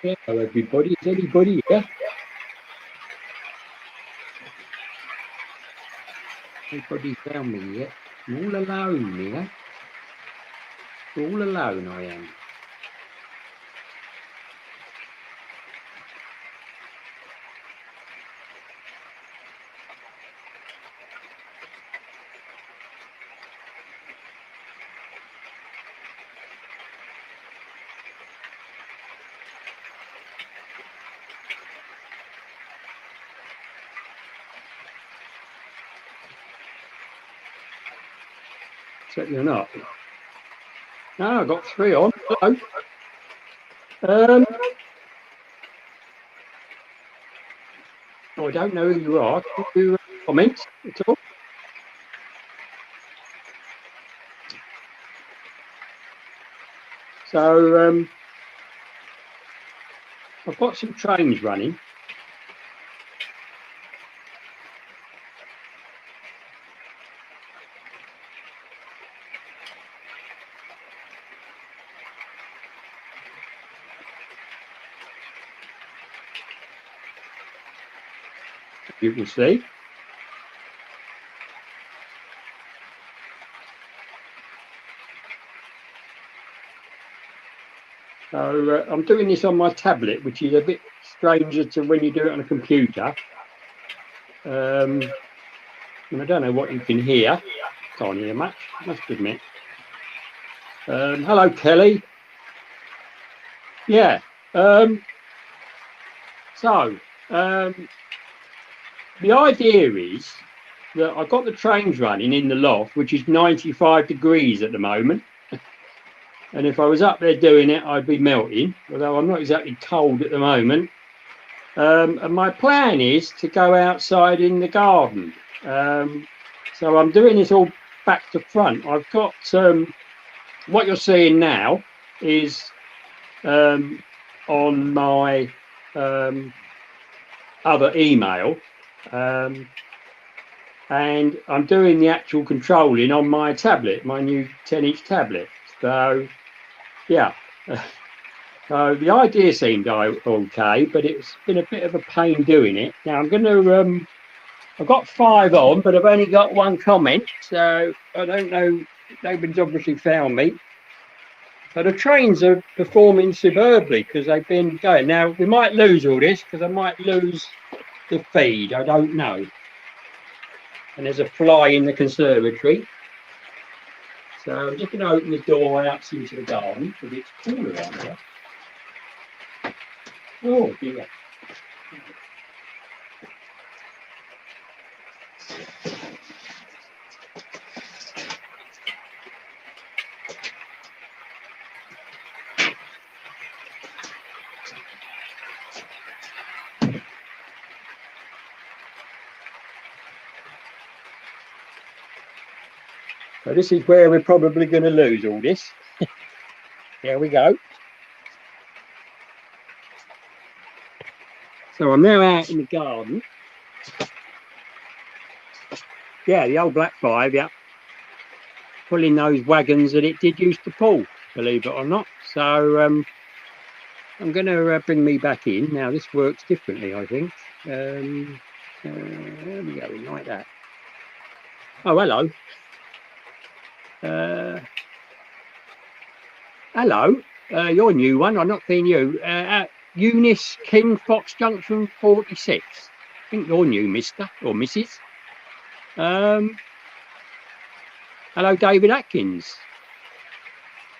Hello everybody, is anybody here? Nobody found me yet. I'm all alone here. All alone I am. Except you're not. No, I got 3 on. Hello. I don't know who you are. Can you comment at all? So I've got some trains running. You can see. So I'm doing this on my tablet, which is a bit stranger to when you do it on a computer. And I don't know what you can hear. Can't hear much, I must admit. Hello, Kelly. Yeah. The idea is that I've got the trains running in the loft, which is 95 degrees at the moment. And if I was up there doing it, I'd be melting, although I'm not exactly cold at the moment. And my plan is to go outside in the garden. So I'm doing this all back to front. I've got what you're seeing now is on my other email. And I'm doing the actual controlling on my tablet, my new 10-inch tablet. So, yeah. So the idea seemed okay, but it's been a bit of a pain doing it. Now I'm going to, I've got 5 on, but I've only got 1 comment. So I don't know, nobody's obviously found me. So the trains are performing superbly because they've been going. Now we might lose all this because I might lose the feed, I don't know. And there's a fly in the conservatory. So I'm just going to open the door out into the garden because it's cool around here. Oh dear. So this is where we're probably going to lose all this. Here we go. So I'm now out in the garden. Yeah, the old Black 5, yeah. Pulling those wagons that it did used to pull, believe it or not. So I'm going to bring me back in. Now this works differently, I think. There we go, like that. Oh, hello. Hello, you're a new one. I've not seen you. Eunice King Fox Junction 46. I think you're new, Mr. or Mrs. Hello, David Atkins.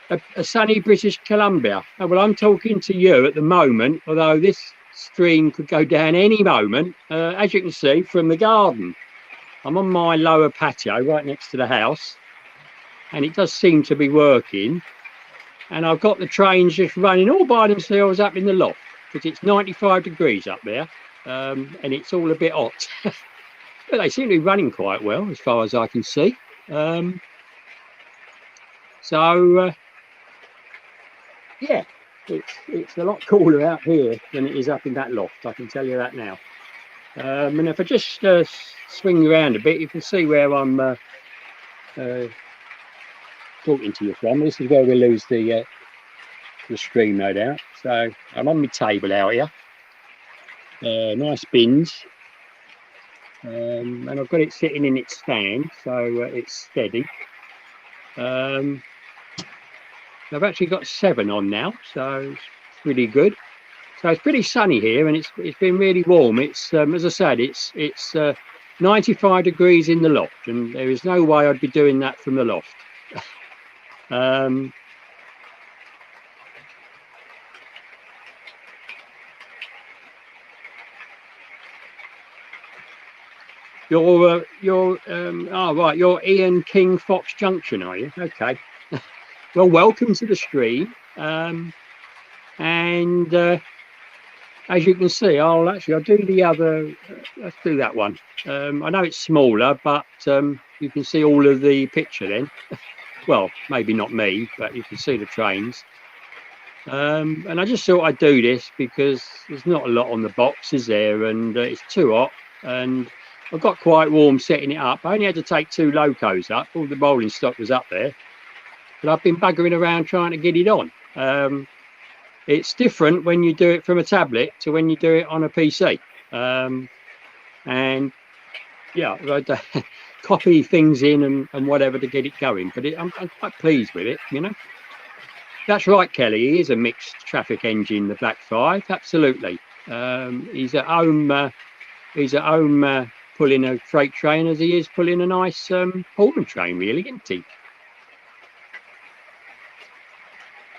A sunny British Columbia. Oh, well, I'm talking to you at the moment, although this stream could go down any moment, as you can see from the garden. I'm on my lower patio right next to the house, and it does seem to be working. And I've got the trains just running all by themselves up in the loft because it's 95 degrees up there, and it's all a bit hot. But they seem to be running quite well as far as I can see. Yeah, it's a lot cooler out here than it is up in that loft, I can tell you that now. And if I just swing around a bit, you can see where I'm talking to you from. This is where we lose the stream, no doubt. So I'm on my table out here. Nice bins. And I've got it sitting in its stand, so it's steady. I've actually got 7 on now, so it's really good. So it's pretty sunny here, and it's been really warm. It's as I said, it's 95 degrees in the loft, and there is no way I'd be doing that from the loft. You're oh right, you're Ian King Fox Junction, are you? Okay. Well, welcome to the stream. And as you can see, I'll do the other. Let's do that one. I know it's smaller, but you can see all of the picture then. Well, maybe not me, but you can see the trains. And I just thought I'd do this because there's not a lot on the box, is there? And it's too hot, and I got quite warm setting it up. I only had to take 2 locos up. All the rolling stock was up there, but I've been buggering around trying to get it on. It's different when you do it from a tablet to when you do it on a PC. And yeah, I copy things in and whatever to get it going. But I'm quite pleased with it, you know. That's right, Kelly. He is a mixed traffic engine, the Black 5. Absolutely. He's at home. He's at home pulling a freight train as he is pulling a nice Pullman train, really, isn't he?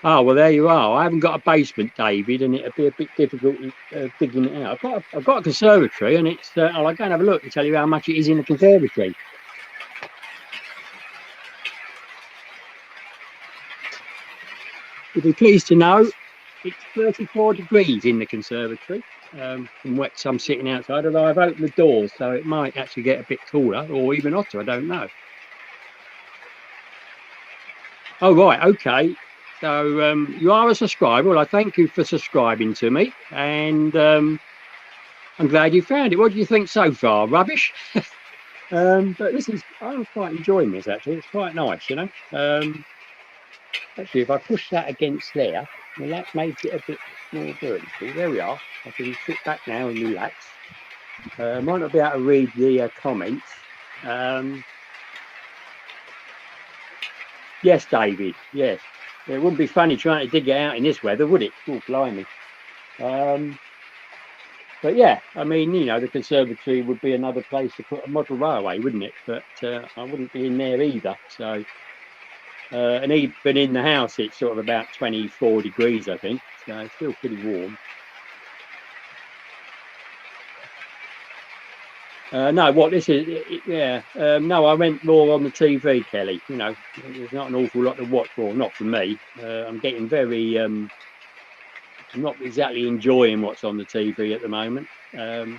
Oh, well, there you are. I haven't got a basement, David, and it'd be a bit difficult digging it out. I've got a conservatory, and it's. I'll go and have a look and tell you how much it is in the conservatory. You'll be pleased to know it's 34 degrees in the conservatory. From wet, I'm sitting outside, although I've opened the doors, so it might actually get a bit cooler or even hotter. I don't know. Oh, right. Okay. So you are a subscriber. Well, I thank you for subscribing to me, and I'm glad you found it. What do you think so far? Rubbish? But I'm quite enjoying this, actually. It's quite nice, you know. Actually, if I push that against there, well, that makes it a bit more vertical. There we are. I can sit back now and relax. I might not be able to read the comments. Yes, David. Yes. It wouldn't be funny trying to dig it out in this weather, would it? Oh, blimey. But yeah, I mean, you know, the conservatory would be another place to put a model railway, wouldn't it? But I wouldn't be in there either. So, and even in the house, it's sort of about 24 degrees, I think. So it's still pretty warm. No, what this is, yeah. No, I went more on the TV, Kelly. You know, there's not an awful lot to watch for, not for me. I'm getting very, I'm not exactly enjoying what's on the TV at the moment, to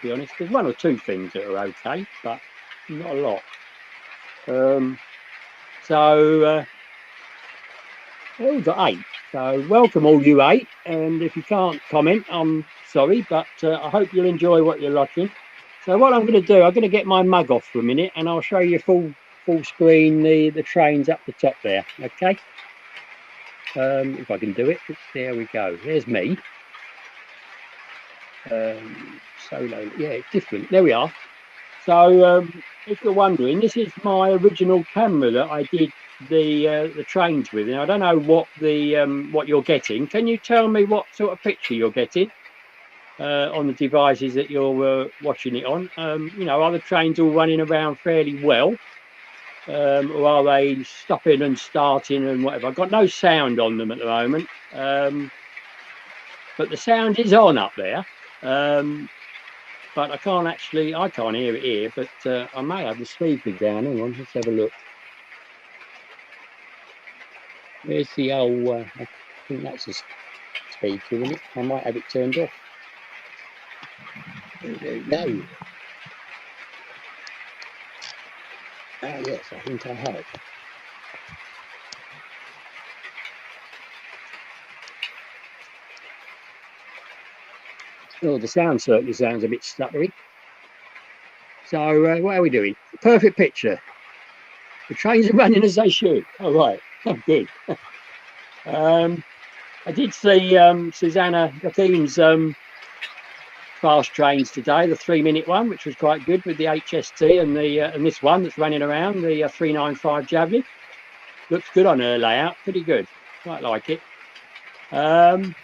be honest. There's 1 or 2 things that are okay, but not a lot. We've got 8. So welcome all you 8. And if you can't comment, I'm sorry, but I hope you'll enjoy what you're watching. So what I'm going to do, I'm going to get my mug off for a minute, and I'll show you full screen the trains up the top there. Okay. If I can do it. There we go. There's me. Solo. Yeah, it's different. There we are. So if you're wondering, this is my original camera that I did the trains with. And I don't know what you're getting. Can you tell me what sort of picture you're getting on the devices that you're watching it on? You know, are the trains all running around fairly well? Or are they stopping and starting and whatever? I've got no sound on them at the moment, but the sound is on up there. But I can't hear it here, but I may have the speaker down. Hang on, let's have a look. There's the old, I think that's a speaker, isn't it? I might have it turned off. There we go. Ah, yes, I think I have. Oh, the sound certainly sounds a bit stuttery. So what are we doing? Perfect picture. The trains are running as they should. Oh, right. Oh, good. I did see Susanna Joaquin's fast trains today, the 3-minute one, which was quite good with the HST and the and this one that's running around, the 395 Javelin. Looks good on her layout, pretty good. Quite like it. And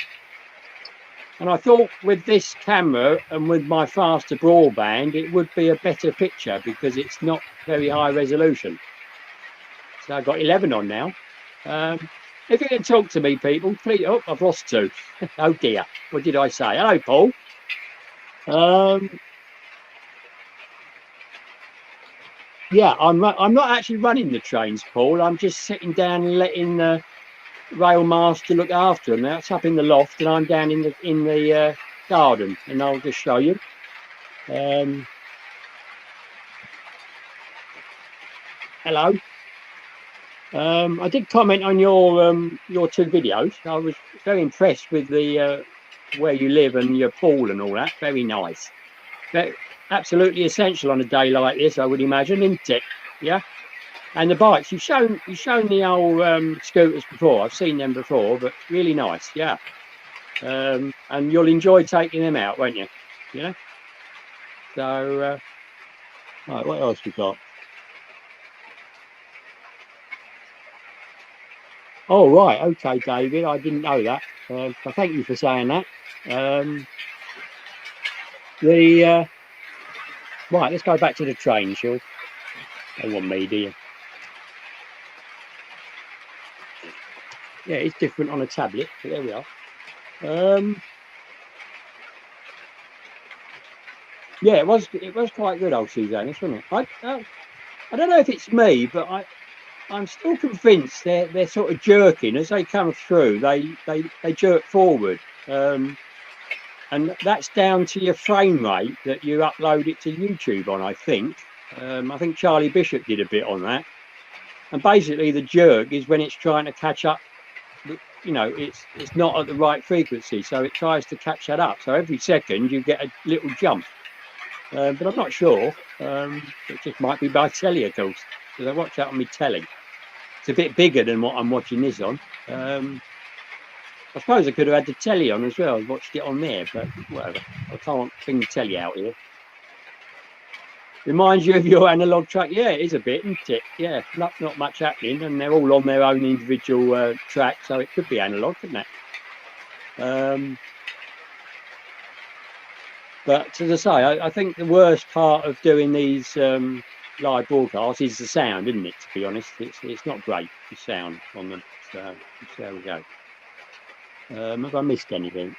I thought with this camera and with my faster broadband, it would be a better picture because it's not very high resolution. So I've got 11 on now. If you can talk to me, people, please. Oh, I've lost 2. Oh dear, what did I say? Hello, Paul. Yeah, I'm not actually running the trains, Paul. I'm just sitting down and letting the rail master look after them. Now it's up in the loft, and I'm down in the garden, and I'll just show you. Hello. I did comment on your 2 videos. I was very impressed with the where you live and your pool and all that. Very nice. Absolutely essential on a day like this, I would imagine, isn't it? Yeah. And the bikes, you've shown the old scooters before. I've seen them before, but really nice. Yeah. And you'll enjoy taking them out, won't you? You know. So, right, what else we got? Oh, right. Okay, David. I didn't know that. So thank you for saying that. Right, let's go back to the train, shall we? Don't want me, do you? Yeah, it's different on a tablet, but there we are. Yeah, it was quite good, old Suzanne, wasn't it? I don't know if it's me, but I'm still convinced they're sort of jerking as they come through. They jerk forward, and that's down to your frame rate that you upload it to YouTube on. I think Charlie Bishop did a bit on that, and basically the jerk is when it's trying to catch up. You know, it's not at the right frequency, so it tries to catch that up. So every second you get a little jump, but I'm not sure. It just might be by telly, of course, because I watch that on my telly. It's a bit bigger than what I'm watching this on. I suppose I could have had the telly on as well. I watched it on there, but whatever. I can't bring the telly out here. Reminds you of your analog track. Yeah, it is a bit, isn't it? Yeah, not much happening, and they're all on their own individual track, so it could be analog, couldn't it? But as I say, I think the worst part of doing these live broadcasts is the sound, isn't it? To be honest, it's not great, the sound on them. So there we go. Have I missed anything?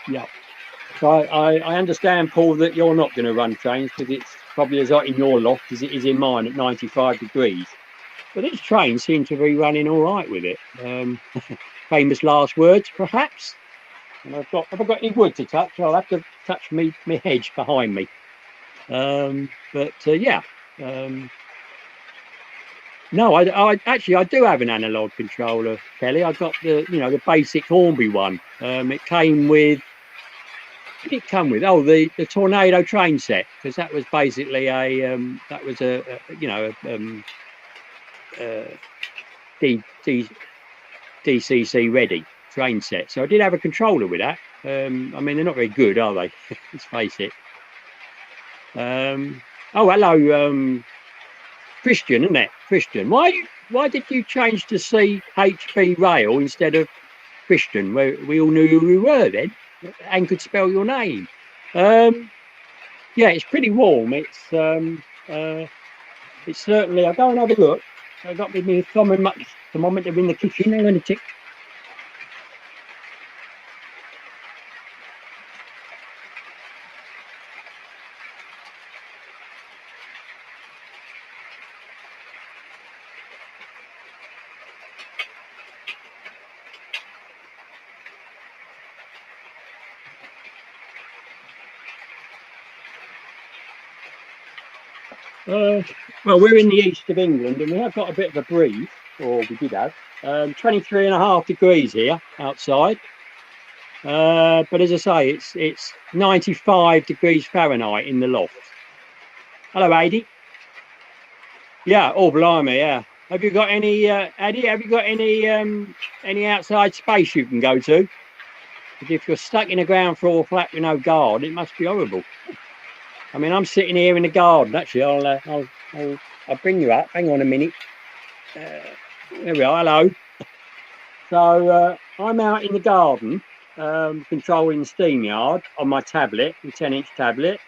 Yeah. So I understand, Paul, that you're not going to run trains because it's probably as hot in your loft as it is in mine at 95 degrees. But these trains seem to be running all right with it. Famous last words, perhaps. And have I got any wood to touch? I'll have to touch my hedge behind me. Yeah. No, I actually do have an analog controller, Kelly. I got the basic Hornby one. It came with. What did it come with? Oh, the Tornado train set, because that was basically DCC ready train set. So I did have a controller with that. I mean, they're not very good, are they? Let's face it. Oh, hello, Christian, isn't it? Christian, why did you change to CHP Rail instead of Christian, where we all knew who you were then and could spell your name? Yeah, it's pretty warm. It's certainly. I'll go and have a look. I got my thermometer in the kitchen. I'm going to tick. Well, we're in the east of England and we have got a bit of a breeze, or we did have. 23.5 degrees here outside. But as I say, it's 95 degrees Fahrenheit in the loft. Hello, Adi. Yeah, oh blimey, yeah. Have you got any, Addy, have you got any outside space you can go to? Because if you're stuck in a ground floor flat with no garden, it must be horrible. I mean, I'm sitting here in the garden. Actually, I'll bring you up. Hang on a minute. There we are. Hello. So I'm out in the garden, controlling the steam yard on my tablet, my 10-inch tablet,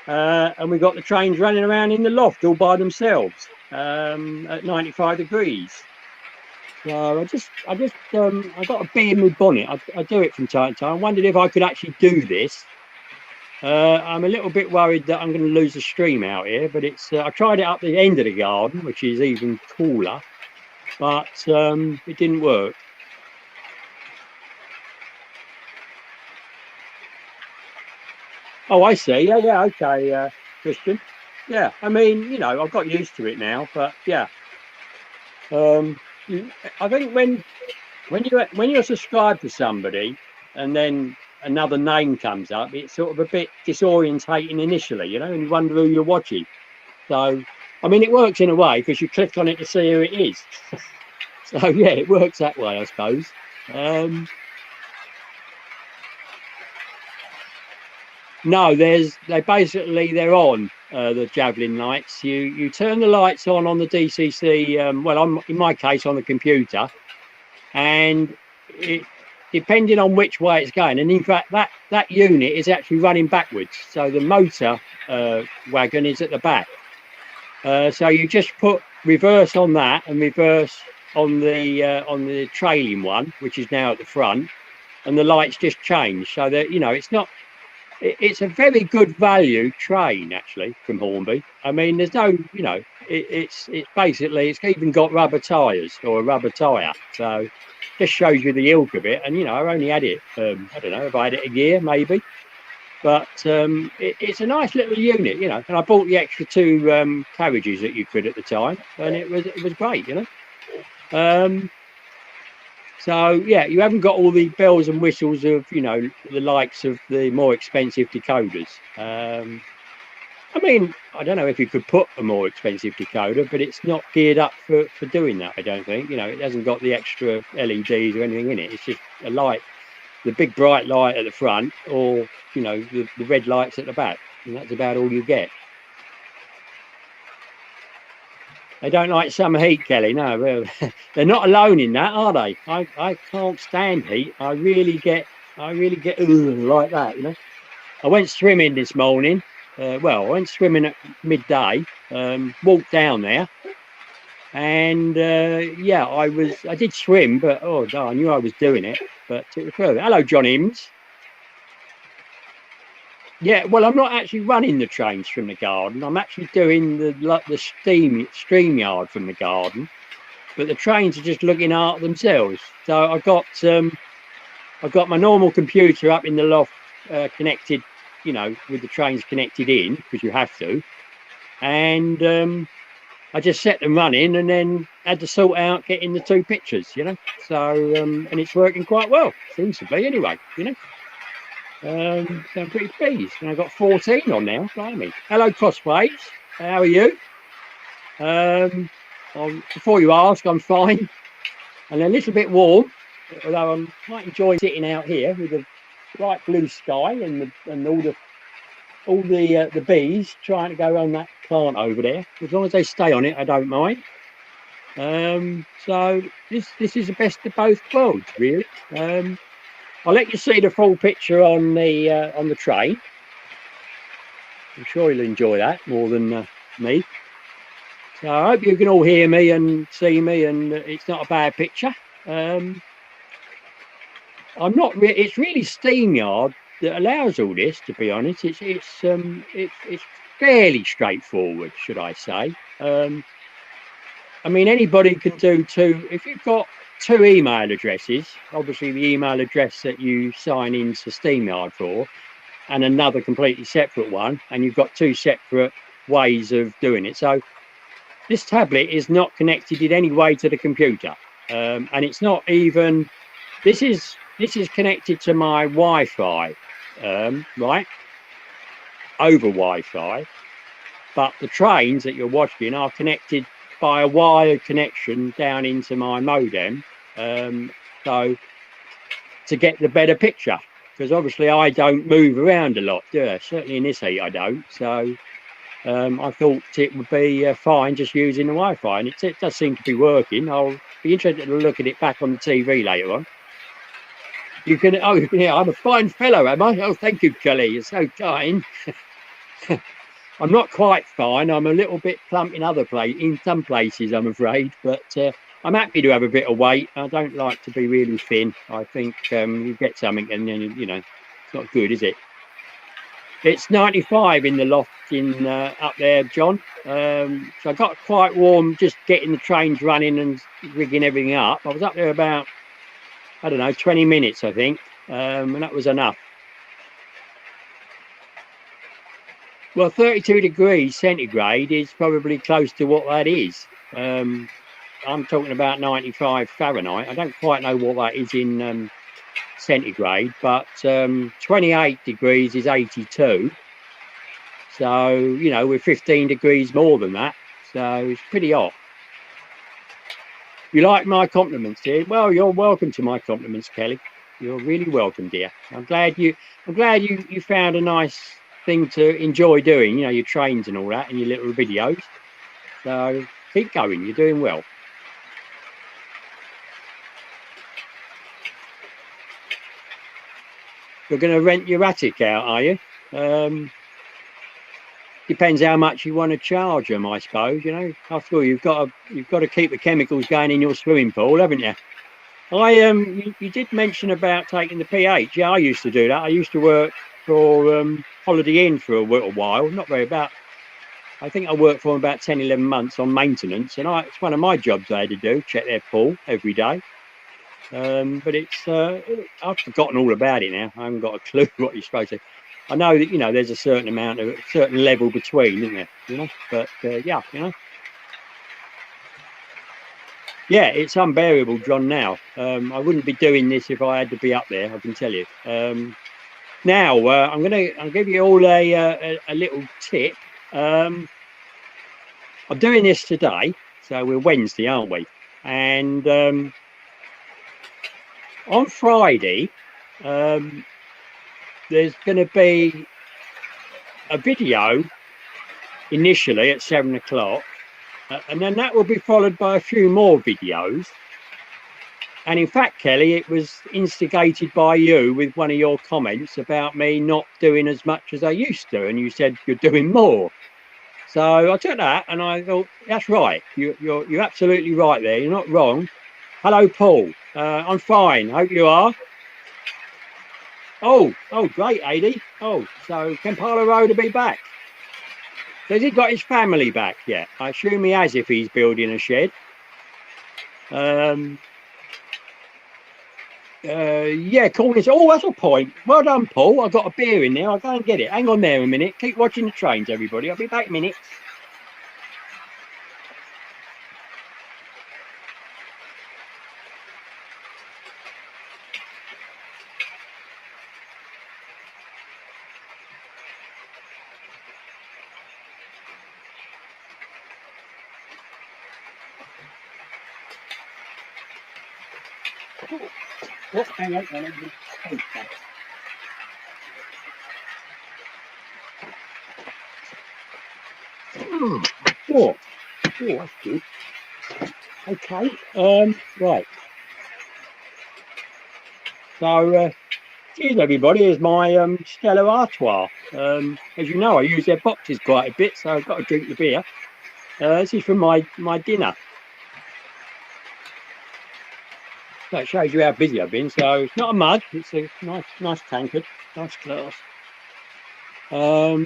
and we've got the trains running around in the loft all by themselves at 95 degrees. So I got a bee in my bonnet. I do it from time to time. I wondered if I could actually do this. I'm a little bit worried that I'm going to lose the stream out here, but it's I tried it up the end of the garden, which is even cooler, but it didn't work. Oh, I see. Yeah, okay, Christian. Yeah, I mean, I've got used to it now, but yeah, um, I think when you're subscribed to somebody and then another name comes up, it's sort of a bit disorientating initially, and you wonder who you're watching. So, I mean, it works in a way because you click on it to see who it is. So yeah, it works that way, I suppose. No, they're on the Javelin lights. You turn the lights on the DCC. Well, in my case on the computer, and it depending on which way it's going. And in fact, that unit is actually running backwards. So the motor wagon is at the back. So you just put reverse on that and reverse on the trailing one, which is now at the front, and the lights just change. So that it's not. It's a very good value train actually from Hornby. I mean, there's no, it's basically it's even got rubber tyres or a rubber tyre. So just shows you the ilk of it. And I only had it. I don't know if I had it a year maybe. But it's a nice little unit, and I bought the extra two carriages that you could at the time, and it was great, So yeah, you haven't got all the bells and whistles of the likes of the more expensive decoders. I mean, I don't know if you could put a more expensive decoder, but it's not geared up for doing that. I don't think. It hasn't got the extra LEDs or anything in it. It's just a light, the big bright light at the front, or the red lights at the back, and that's about all you get. They don't like summer heat, Kelly. No, they're not alone in that, are they? I can't stand heat. I really get like that. I went swimming this morning. I went swimming at midday. Walked down there, and yeah, I did swim, but I knew I was doing it. But it was further. Hello, John Imms. Yeah, well, I'm not actually running the trains from the garden. I'm actually doing the stream yard from the garden, but the trains are just looking after themselves. So I've got my normal computer up in the loft, connected, with the trains connected in because you have to, and I just set them running and then had to sort out getting the two pictures, So and it's working quite well, seems to be anyway, So I'm pretty pleased. And I've got 14 on now. Blimey. Hello, Crossways. How are you? Before you ask, I'm fine. And a little bit warm, although I'm quite enjoying sitting out here with the bright blue sky and all the bees trying to go on that plant over there. As long as they stay on it, I don't mind. So this is the best of both worlds, really. I'll let you see the full picture on the train. I'm sure you'll enjoy that more than me. So I hope you can all hear me and see me, and it's not a bad picture. I'm not. It's really SteamYard that allows all this. To be honest, it's fairly straightforward, should I say? I mean, anybody can do two. If you've got two email addresses, obviously the email address that you sign into SteamYard for, and another completely separate one, and you've got two separate ways of doing it. So this tablet is not connected in any way to the computer, and it's not even. This is connected to my Wi-Fi, right, over Wi-Fi. but the trains that you're watching are connected by a wired connection down into my modem, so to get the better picture, because obviously I don't move around a lot, do I? Certainly in this heat I don't. So I thought it would be fine just using the Wi-Fi, and it does seem to be working. I'll be interested to look at it back on the TV later on. You can, oh yeah, I'm a fine fellow, am I? Oh, thank you, Kelly. You're so kind. I'm not quite fine. I'm a little bit plump in some places, I'm afraid, but I'm happy to have a bit of weight. I don't like to be really thin. I think you get something and then, you know, it's not good, is it? It's 95 in the loft in up there, John. So I got quite warm just getting the trains running and rigging everything up. I was up there about, I don't know, 20 minutes, I think, and that was enough. Well, 32 degrees centigrade is probably close to what that is. I'm talking about 95 Fahrenheit. I don't quite know what that is in centigrade, but 28 degrees is 82. So, you know, we're 15 degrees more than that. So it's pretty hot. You like my compliments, dear? Well, you're welcome to my compliments, Kelly. You're really welcome, dear. I'm glad you found a nice thing to enjoy doing, you know, your trains and all that and your little videos. So keep going, you're doing well. You're going to rent your attic out, are you? Depends how much you want to charge them, I suppose. You know, after all, you've got to keep the chemicals going in your swimming pool, haven't you? You did mention about taking the pH. Yeah, I used to do that. I used to work for Holiday Inn for a little while. Not very about. I think I worked for them about 10, 11 months on maintenance, and it's one of my jobs I had to do, check their pool every day. But I've forgotten all about it now. I haven't got a clue what you're supposed to. I know that, you know, there's a certain level between, isn't there? You know, but yeah, you know. Yeah, it's unbearable, John, now. I wouldn't be doing this if I had to be up there, I can tell you. Now, I'll give you all a little tip. I'm doing this today, so we're Wednesday, aren't we? And on Friday, there's going to be a video initially at 7 o'clock, and then that will be followed by a few more videos. And in fact, Kelly, it was instigated by you with one of your comments about me not doing as much as I used to, and you said you're doing more. So I took that and I thought, that's right. You're absolutely right there. You're not wrong. Hello, Paul. I'm fine. Hope you are. Oh, great, Adi. Oh, so Kampala Road will be back. So has he got his family back yet? I assume he has if he's building a shed. Yeah, Cornish. Oh, that's a point. Well done, Paul. I've got a beer in there. I'll go and get it. Hang on there a minute. Keep watching the trains, everybody. I'll be back in a minute. Oh, hang on. Oh, that's good. Okay. Right. So, cheers, everybody. Here's my Stella Artois. As you know, I use their boxes quite a bit, so I've got to drink the beer. This is from my dinner. So it shows you how busy I've been. So it's not a mug. It's a nice tankard, nice glass. Oh,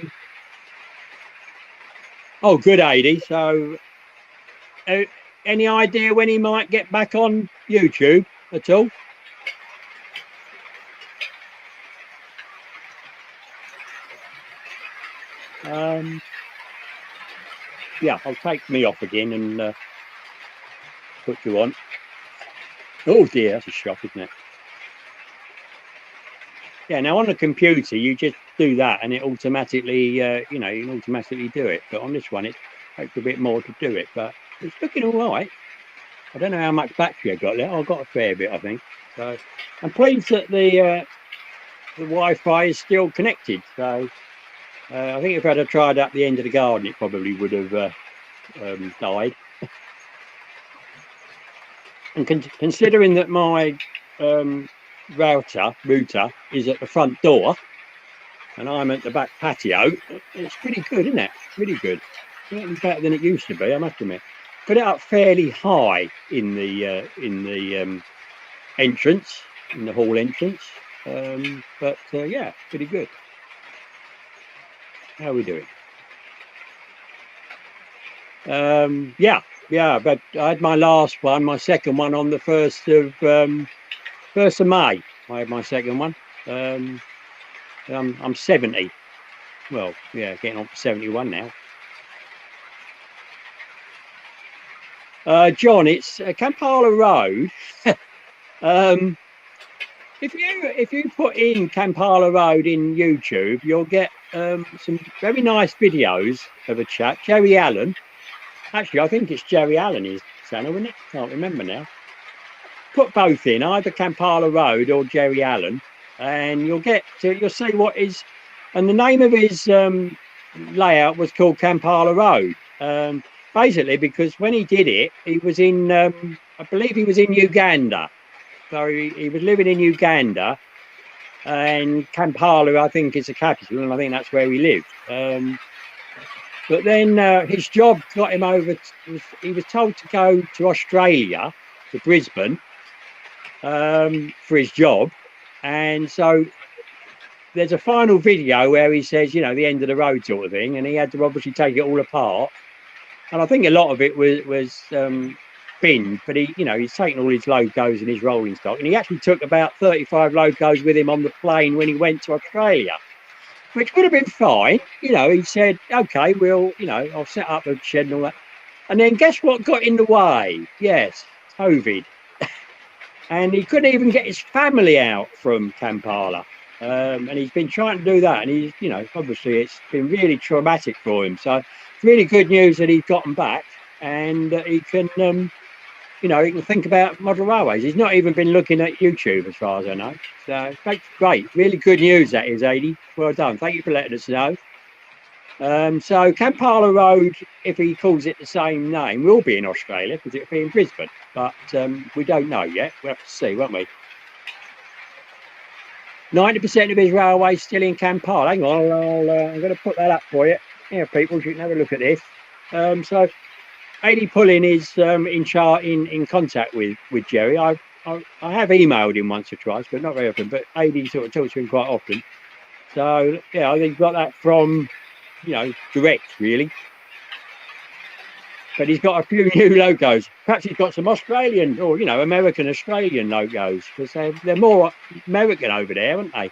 good, Adi. So, any idea when he might get back on YouTube at all? Yeah, I'll take me off again and put you on. Oh dear, that's a shock, isn't it? Yeah, now on the computer, you just do that and it automatically, you can automatically do it. But on this one, it takes a bit more to do it. But it's looking all right. I don't know how much battery I got there. I've got a fair bit, I think. So I'm pleased that the Wi-Fi is still connected. So I think if I'd have tried at the end of the garden, it probably would have died. And considering that my router is at the front door and I'm at the back patio, it's pretty good, isn't it? Pretty good. Certainly better than it used to be, I must admit. Put it up fairly high in the entrance, in the hall entrance. But yeah, pretty good. How are we doing? Yeah, but I had my last one, my second one on the 1st of May. I had my second one. I'm 70. Well, yeah, getting on for 71 now. John, it's Kampala Road. If you put in Kampala Road in YouTube, you'll get some very nice videos of a chap, Jerry Allen. Actually, I think it's Jerry Allen his channel, isn't it? Can't remember now. Put both in, either Kampala Road or Jerry Allen, and you'll see what is. And the name of his layout was called Kampala Road. Basically, because when he did it, he was in, I believe he was in Uganda. So he was living in Uganda, and Kampala, I think, is the capital, and I think that's where he lived. But then his job got him over. He was told to go to Australia, to Brisbane, for his job. And so there's a final video where he says, the end of the road sort of thing. And he had to obviously take it all apart. And I think a lot of it was binned, but he's taken all his logos and his rolling stock. And he actually took about 35 logos with him on the plane when he went to Australia, which would have been fine. He said, okay, I'll set up a shed and all that. And then guess what got in the way? Yes, COVID. And he couldn't even get his family out from Kampala. And he's been trying to do that. And he's, obviously it's been really traumatic for him. So it's really good news that he's gotten back and he can, he can think about model railways. He's not even been looking at YouTube as far as I know. So that's great. Really good news that is, Adi. Well done. Thank you for letting us know. So Kampala Road, if he calls it the same name, will be in Australia because it'll be in Brisbane. But we don't know yet. We'll have to see, won't we? 90% of his railway still in Kampala. Hang on, I'm going to put that up for you. Yeah, people, you can have a look at this. So Adi Pulling is in contact with Jerry. I have emailed him once or twice, but not very often. But Adi sort of talks to him quite often. So yeah, I think he got that from direct really. But he's got a few new logos. Perhaps he's got some Australian or American Australian logos because they're more American over there, aren't they?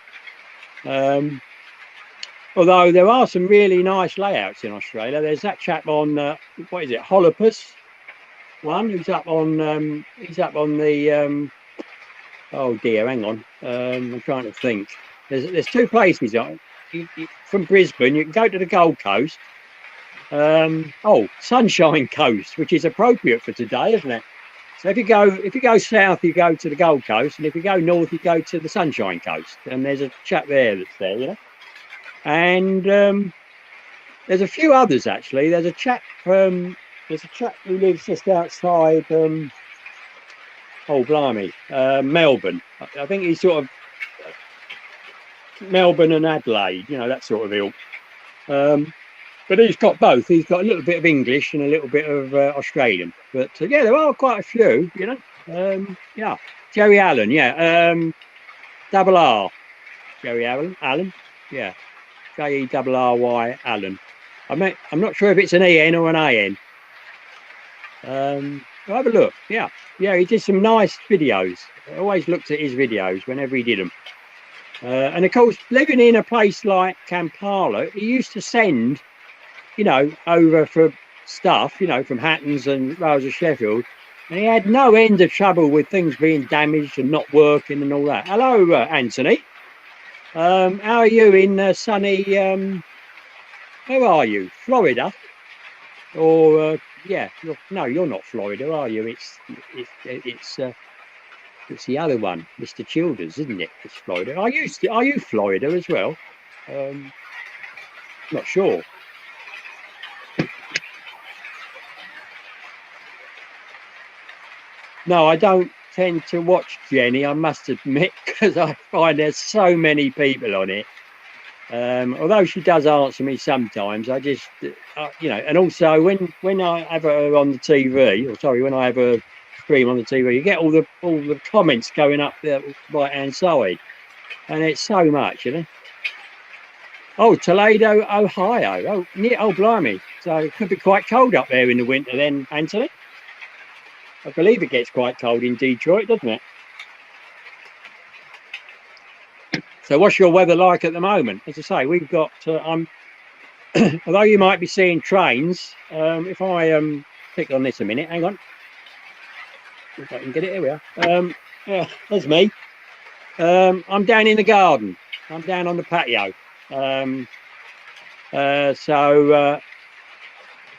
Although there are some really nice layouts in Australia. There's that chap on what is it, Holopus one, who's up on the oh dear, hang on, I'm trying to think. There's two places from Brisbane. You can go to the Gold Coast. Sunshine Coast, which is appropriate for today, isn't it? So if you go south, you go to the Gold Coast, and if you go north, you go to the Sunshine Coast. And there's a chap there that's there, And there's a few others actually. There's a chap who lives just outside. Melbourne. I think he's sort of Melbourne and Adelaide, that sort of ilk. But he's got both. He's got a little bit of English and a little bit of Australian. But yeah, there are quite a few, yeah. Jerry Allen, yeah. Double R. Jerry Allen, yeah. Jerry Allen. I'm not sure if it's an EN or an AN. I'll have a look. Yeah, he did some nice videos. I always looked at his videos whenever he did them. And of course, living in a place like Kampala, he used to send, over for stuff, from Hattons and Rails of Sheffield, and he had no end of trouble with things being damaged and not working and all that. Hello, Anthony. How are you in sunny? Where are you? Florida? Or yeah, no, you're not Florida, are you? It's the other one, Mr. Childers, isn't it? It's Florida. Are you Florida as well? Not sure. No, I don't tend to watch Jenny, I must admit, because I find there's so many people on it. Although she does answer me sometimes, I just, you know, and also when I have her on the TV, or sorry, when I have her stream on the TV, you get all the comments going up the right hand side, and it's so much, you know. Oh, Toledo, Ohio. Oh, near, oh, blimey. So it could be quite cold up there in the winter then, Anthony. I believe it gets quite cold in Detroit, doesn't it? So what's your weather like at the moment? As I say, we've got, although you might be seeing trains, if I click on this a minute, hang on. If I can get it, here we are. Yeah, there's me. I'm down in the garden. I'm down on the patio.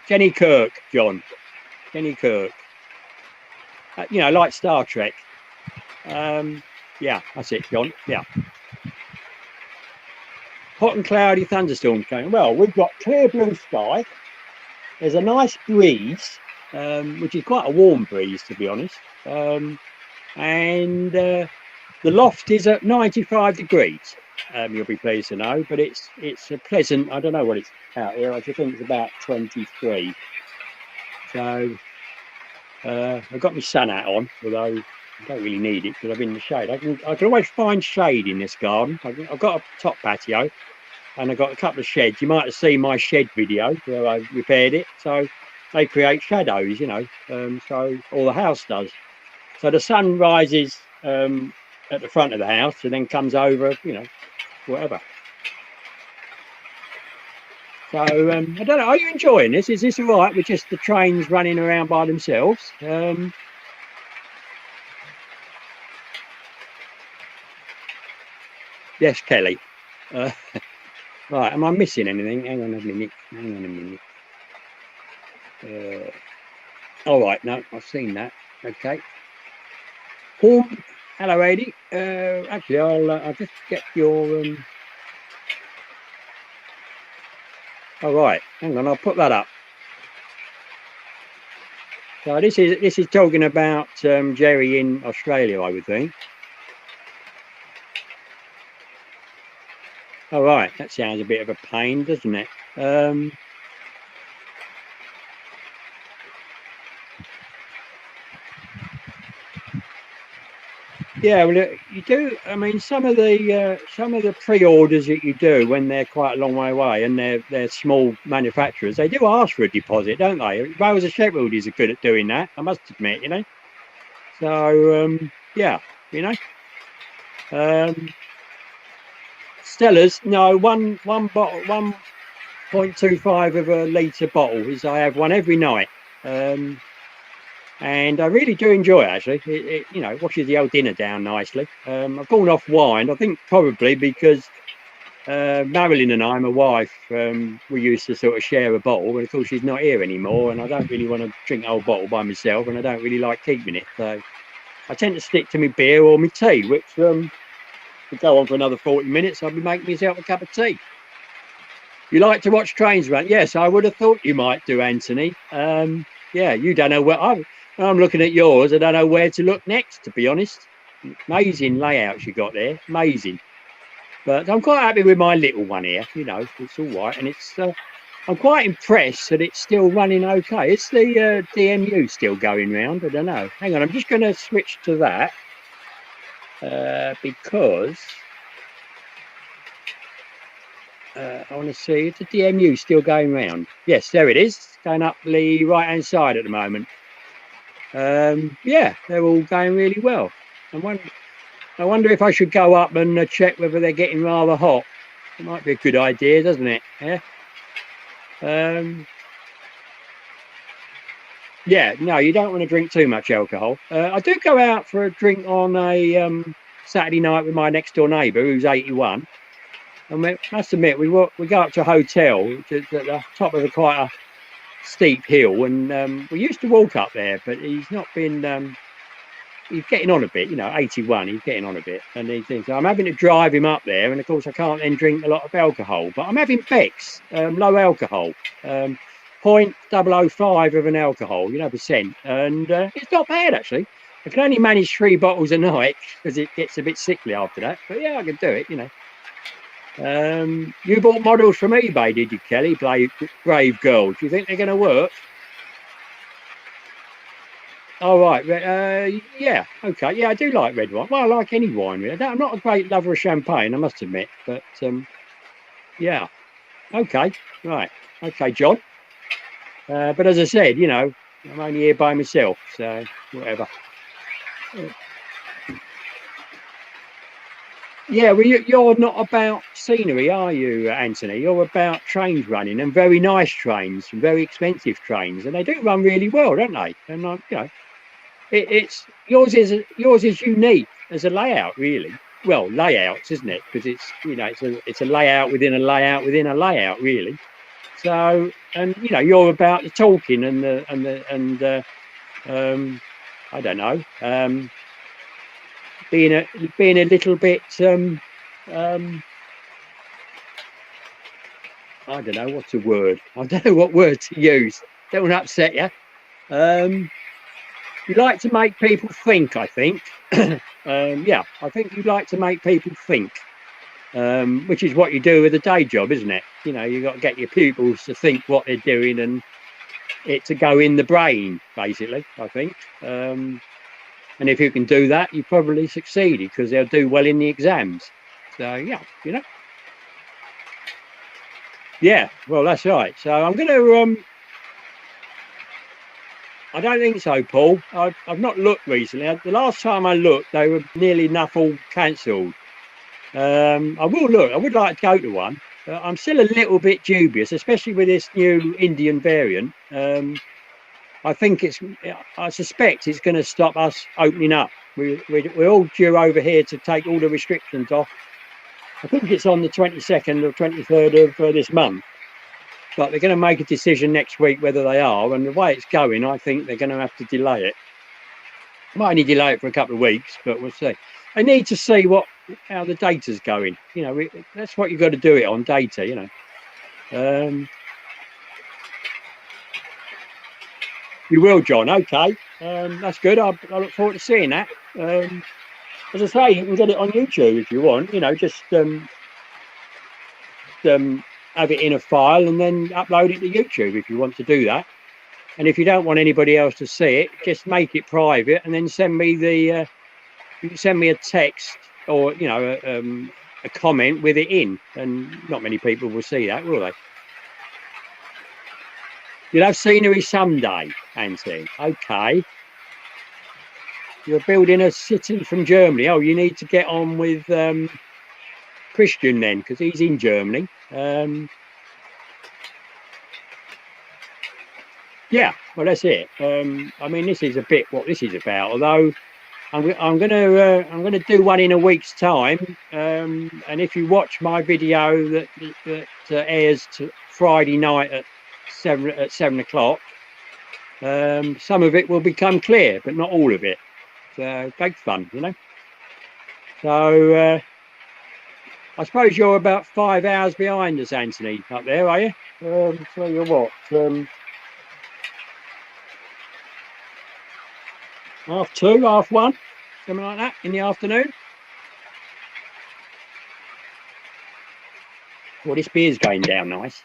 Jenny Kirk, John. Jenny Kirk. You know, like Star Trek. Yeah, that's it, John. Yeah. Hot and cloudy thunderstorms coming. Well, we've got clear blue sky. There's a nice breeze, which is quite a warm breeze, to be honest. And the loft is at 95 degrees. You'll be pleased to know, but it's a pleasant. I don't know what it's out here. I think it's about 23. So I've got my sun hat on, although I don't really need it because I'm in the shade. I can always find shade in this garden. I've got a top patio, and I've got a couple of sheds. You might have seen my shed video where I repaired it. So they create shadows, you know. So all the house does. So the sun rises at the front of the house and then comes over, you know, whatever. So I don't know. Are you enjoying this? Is this all right with just the trains running around by themselves? Yes, Kelly. Right, am I missing anything? Hang on a minute. All right, no, I've seen that. Okay. Hello, Eddie. Actually, I'll just get your. All right, hang on. I'll put that up. So this is talking about Jerry in Australia, I would think. All right, that sounds a bit of a pain, doesn't it? Yeah, well, you do. I mean, some of the pre-orders that you do when they're quite a long way away and they're small manufacturers, they do ask for a deposit, don't they? Rose of Sheffield is good at doing that, I must admit, you know. So yeah, you know. Stella's, no, one bottle, 1.25 of a litre bottle is I have one every night. And I really do enjoy it, actually. It you know, washes the old dinner down nicely. I've gone off wine, I think probably because Marilyn and I, my wife, we used to sort of share a bottle, but of course she's not here anymore, and I don't really want to drink a whole bottle by myself, and I don't really like keeping it. So I tend to stick to my beer or my tea, which could go on for another 40 minutes. I'll be making myself a cup of tea. You like to watch trains run? Yes, I would have thought you might do, Anthony. Yeah, you don't know where I'm looking at yours. I don't know where to look next, to be honest. Amazing layouts you got there, amazing. But I'm quite happy with my little one here. You know, it's all right, and it's. I'm quite impressed that it's still running okay. Is the DMU still going round? I don't know. Hang on, I'm just going to switch to that because I want to see if the DMU still going round. Yes, there it is. It's going up the right-hand side at the moment. Yeah, they're all going really well. I wonder if I should go up and check whether they're getting rather hot. It might be a good idea, doesn't it? Yeah. Yeah, no, you don't want to drink too much alcohol. I do go out for a drink on a Saturday night with my next door neighbour, who's 81. And we must admit, we go up to a hotel, which is at the top of quite a steep hill, and we used to walk up there, but he's not been. He's getting on a bit, 81. He's getting on a bit, and he thinks I'm having to drive him up there, and of course I can't then drink a lot of alcohol. But I'm having Beck's, low alcohol, 0.005 of an alcohol, percent, and it's not bad actually. I can only manage 3 bottles a night because it gets a bit sickly after that. But yeah, I can do it, You bought models from eBay, did you, Kelly? Brave girl. Do you think they're going to work? Oh, right. Yeah. Okay. Yeah, I do like red wine. Well, I like any wine, really. I'm not a great lover of champagne, I must admit. But, yeah. Okay. Right. Okay, John. But as I said, I'm only here by myself. So, whatever. Yeah, well, you're not about scenery, are you, Anthony? You're about trains running, and very nice trains, and very expensive trains. And they do run really well, don't they? And, it's yours is unique as a layout, really. Well, layouts, isn't it? Because it's a layout within a layout within a layout, really. So, and you're about the talking and I don't know, being a little bit I don't know what's a word. I don't know what word to use. Don't want to upset you. You like to make people think, I think. Yeah, I think you like to make people think, which is what you do with a day job, isn't it? You've got to get your pupils to think what they're doing and it to go in the brain, basically, I think. And if you can do that, you probably succeeded because they'll do well in the exams. So, yeah, Yeah, well, that's right. So I'm going to... I don't think so, Paul. I've not looked recently. The last time I looked, they were nearly enough all cancelled. I will look. I would like to go to one. I'm still a little bit dubious, especially with this new Indian variant. I suspect it's going to stop us opening up. We're all due over here to take all the restrictions off. I think it's on the 22nd or 23rd of this month. But they're going to make a decision next week whether they are. And the way it's going, I think they're going to have to delay it. Might only delay it for a couple of weeks, but we'll see. They need to see how the data's going. That's what you've got to do it on data, You will, John. Okay. That's good. I look forward to seeing that. As I say, you can get it on YouTube if you want, just have it in a file and then upload it to YouTube if you want to do that. And if you don't want anybody else to see it, just make it private and then send me you can send me a text or a comment with it in, and not many people will see that, will they? You'll have scenery someday, Anthony. Okay. You're building a city from Germany. Oh, you need to get on with Christian then, because he's in Germany. Yeah, well, that's it. I mean, this is a bit what this is about. Although I'm gonna do one in a week's time. And if you watch my video that airs to Friday night at 7 o'clock, some of it will become clear, but not all of it. So big fun, So I suppose you're about 5 hours behind us, Anthony, up there, are you? So you're what? 2:30, 1:30, something like that in the afternoon. Well, this beer's going down nice.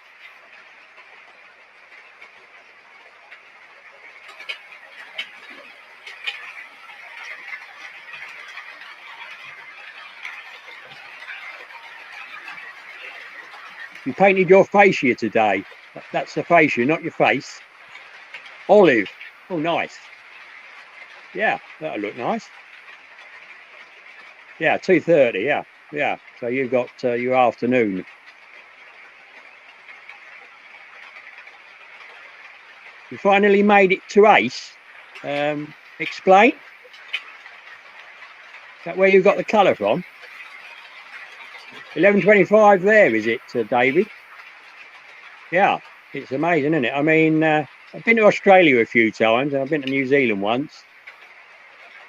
You painted your fascia today. That's the fascia, not your face. Olive. Oh, nice. Yeah, that'll look nice. Yeah, 2:30. Yeah, yeah. So you've got your afternoon. You finally made it to Ace. Explain. that where you got the colour from? 1125 there, is it, David? Yeah, it's amazing, isn't it? I mean, I've been to Australia a few times, and I've been to New Zealand once.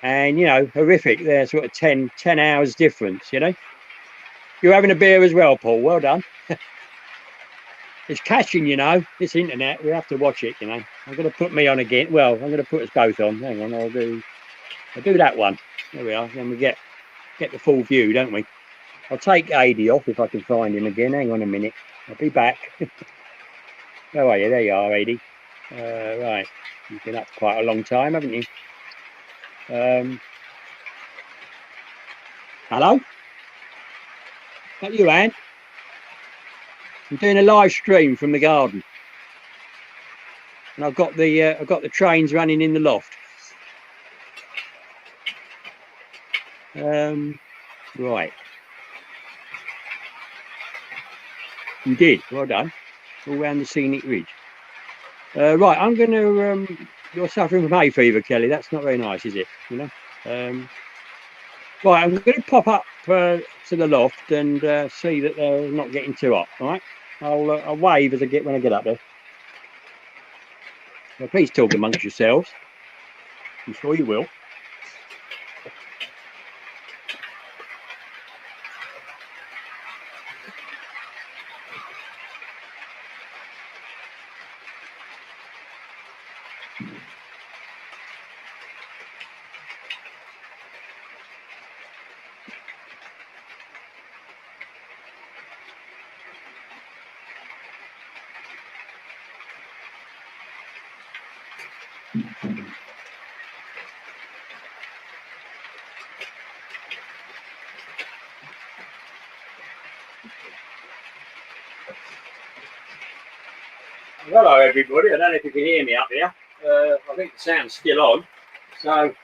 And, you know, horrific. They're sort of 10 hours difference, you know. You're having a beer as well, Paul. Well done. It's caching, you know, this internet. We have to watch it, you know. I'm going to put me on again. Well, I'm going to put us both on. Hang on, I'll do that one. There we are. Then we get the full view, don't we? I'll take AD off if I can find him again. Hang on a minute. I'll be back. Where are you? There you are, AD. Right. You've been up quite a long time, haven't you? Hello? Is that you, Anne? I'm doing a live stream from the garden. And I've got the trains running in the loft. Right. You did. Well done. All round the scenic ridge. Right. I'm going to. You're suffering from hay fever, Kelly. That's not very nice, is it? You know. Right. I'm going to pop up to the loft and see that they're not getting too hot. All right. I'll wave as when I get up there. So please talk amongst yourselves. I'm sure you will. Hello everybody, I don't know if you can hear me up here. I think the sound's still on. So,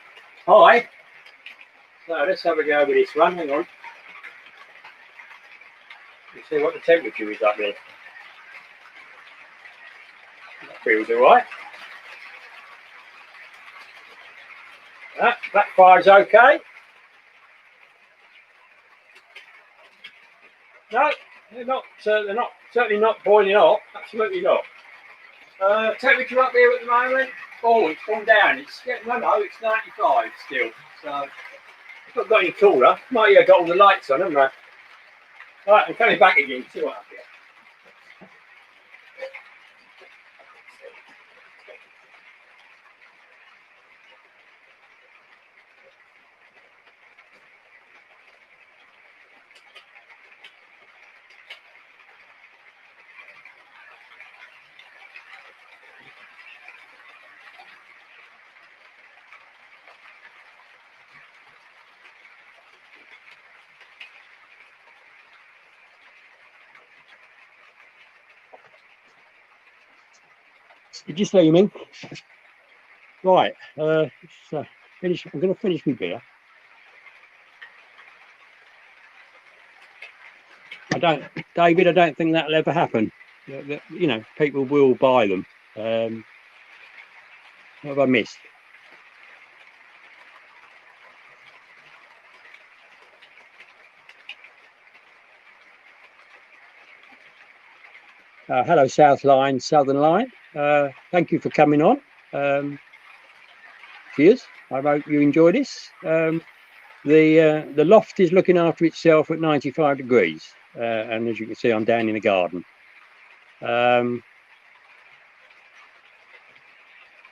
hi. So let's have a go with this one, hang on. Let's see what the temperature is up there. That feels alright. That fire's okay. No, they're not certainly not boiling hot, absolutely not. Temperature up here at the moment. Oh, it's gone down. It's 95 still. So it's not got any cooler. Might have got all the lights on, haven't I? Right, I'm coming back again. See what up here. Did you see me? Right, I'm going to finish my beer. David, I don't think that'll ever happen. You know, people will buy them. What have I missed? Hello, South Line, Southern Line. Thank you for coming on. Cheers. I hope you enjoy this. The loft is looking after itself at 95 degrees. And as you can see, I'm down in the garden.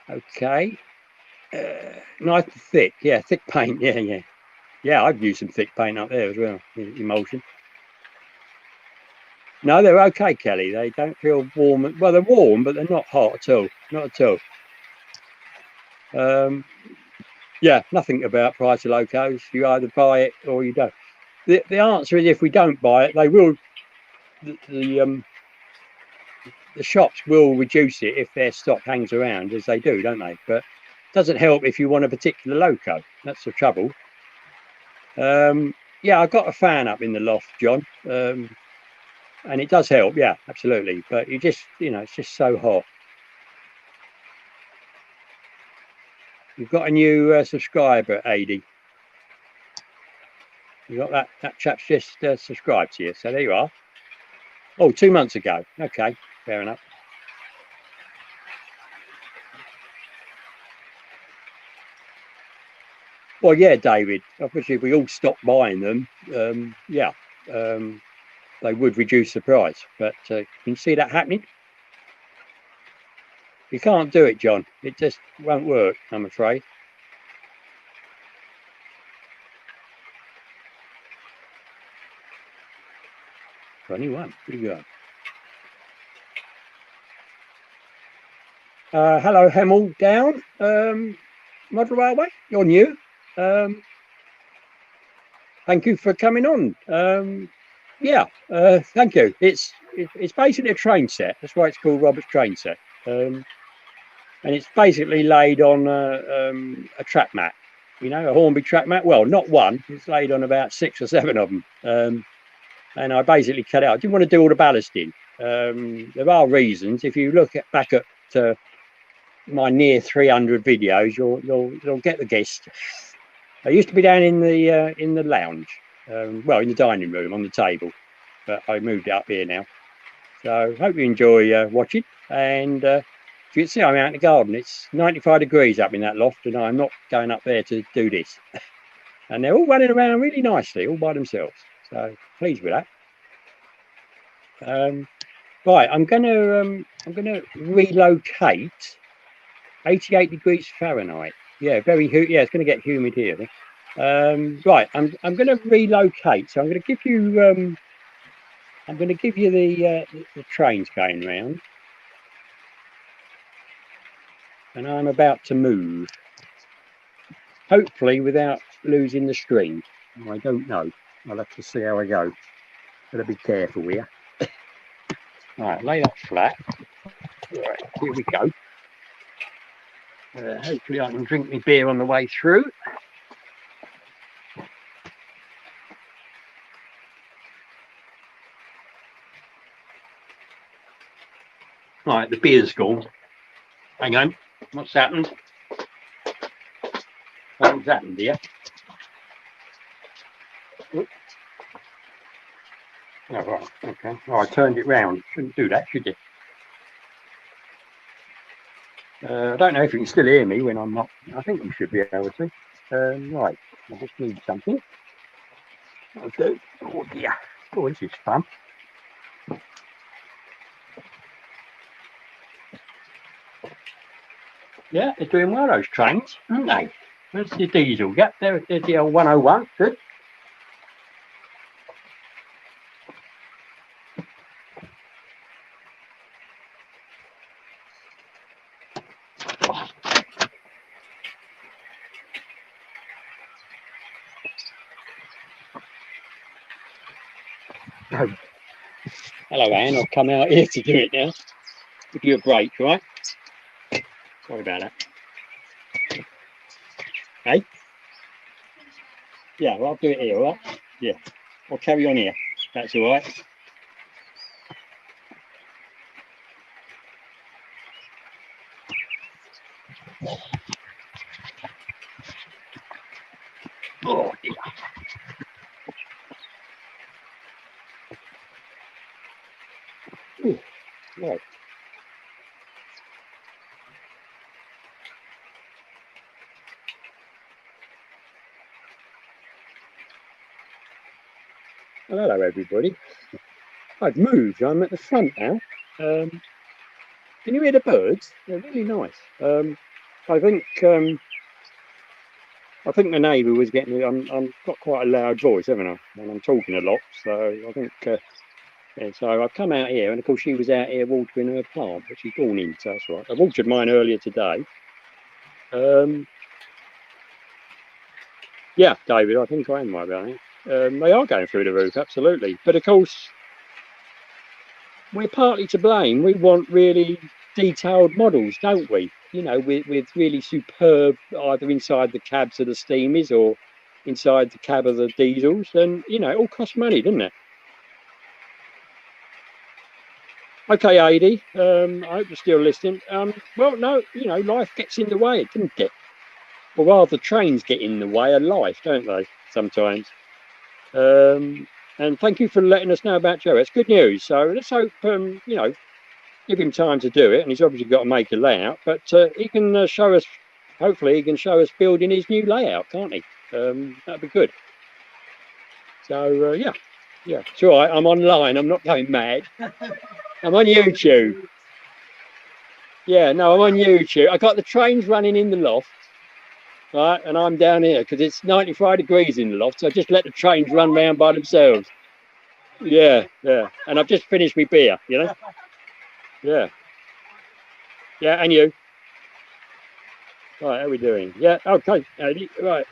Okay. Nice and thick. Yeah, thick paint. Yeah, I've used some thick paint up there as well. Emulsion. No, they're okay, Kelly. They don't feel warm. Well, they're warm, but they're not hot at all. Not at all. Yeah, nothing about price of locos. You either buy it or you don't. The answer is if we don't buy it, they will. The shops will reduce it if their stock hangs around, as they do, don't they? But it doesn't help if you want a particular loco. That's the trouble. Yeah, I've got a fan up in the loft, John. And it does help, yeah, absolutely. But you just, you know, it's just so hot. You've got a new subscriber, AD. You got that chap's just subscribed to you, so there you are. Oh, 2 months ago. Okay, fair enough. Well, yeah, David. Obviously, if we all stopped buying them, they would reduce the price. But can you see that happening? You can't do it, John. It just won't work, I'm afraid. '21. Pretty good. Hello, Hemel down. Model Railway, you're new. Thank you for coming on. Thank you. It's basically a train set. That's why it's called Robert's train set. And it's basically laid on a track mat, a Hornby track mat. Well, not one. It's laid on about 6 or 7 of them. And I basically cut out. I didn't want to do all the ballasting. There are reasons. If you look back at my near 300 videos, you'll get the gist. I used to be down in the lounge, in the dining room on the table, but I moved up here now. So hope you enjoy watching. And you can see I'm out in the garden. It's 95 degrees up in that loft, and I'm not going up there to do this. And they're all running around really nicely, all by themselves. So pleased with that. Right, I'm gonna relocate 88 degrees Fahrenheit. Yeah, it's going to get humid here. Right, I'm going to relocate. So I'm going to give you the trains going round, and I'm about to move. Hopefully without losing the stream. I don't know. I'll have to see how I go. Gotta be careful here. Right, lay that flat. Right, here we go. Hopefully I can drink my beer on the way through. Right, the beer's gone. Hang on, what's happened? What's happened here? Oh, right, okay. Oh, I turned it round. Shouldn't do that, should you? I don't know if you can still hear me when I'm not. I think you should be able to. Right, I just need something. Okay. Oh dear. Oh, this is fun. Yeah, they're doing well, those trains, aren't they? Where's the diesel? Yep, there's the old 101. Good. Oh. Hello, Anne. I've come out here to do it now. Give you a break, right? Sorry about that. Hey? Yeah, well, I'll do it here, all right? Yeah, I'll carry on here. That's all right. Oh, dear. Ooh, right. Well, hello, everybody. I've moved. I'm at the front now. Can you hear the birds? They're really nice. I think the neighbour was getting. I'm got quite a loud voice, haven't I? And I'm talking a lot, so I think. Yeah, so I've come out here, and of course she was out here watering her plant, but she's gone in, so that's right. I watered mine earlier today. Yeah, David, I think I am right about it. They are going through the roof, absolutely. But of course, we're partly to blame. We want really detailed models, don't we? With really superb, either inside the cabs of the steamers or inside the cab of the diesels. And, it all costs money, doesn't it? Okay, Adi, I hope you're still listening. Well, no, life gets in the way, it didn't get. Or rather, trains get in the way of life, don't they, sometimes? And thank you for letting us know about Joe. It's good news. So let's hope, you know, give him time to do it. And he's obviously got to make a layout, but he can show us, hopefully he can show us building his new layout, can't he? That'd be good. So yeah, it's all right. I'm online. I'm not going mad. I'm on YouTube. Yeah, no, I'm on YouTube. I got the trains running in the loft, right, and I'm down here because it's 95 degrees in the loft. So I just let the trains run round by themselves. Yeah, and I've just finished my beer. You know. Yeah, and you. Right, how are we doing? Yeah, okay. Right,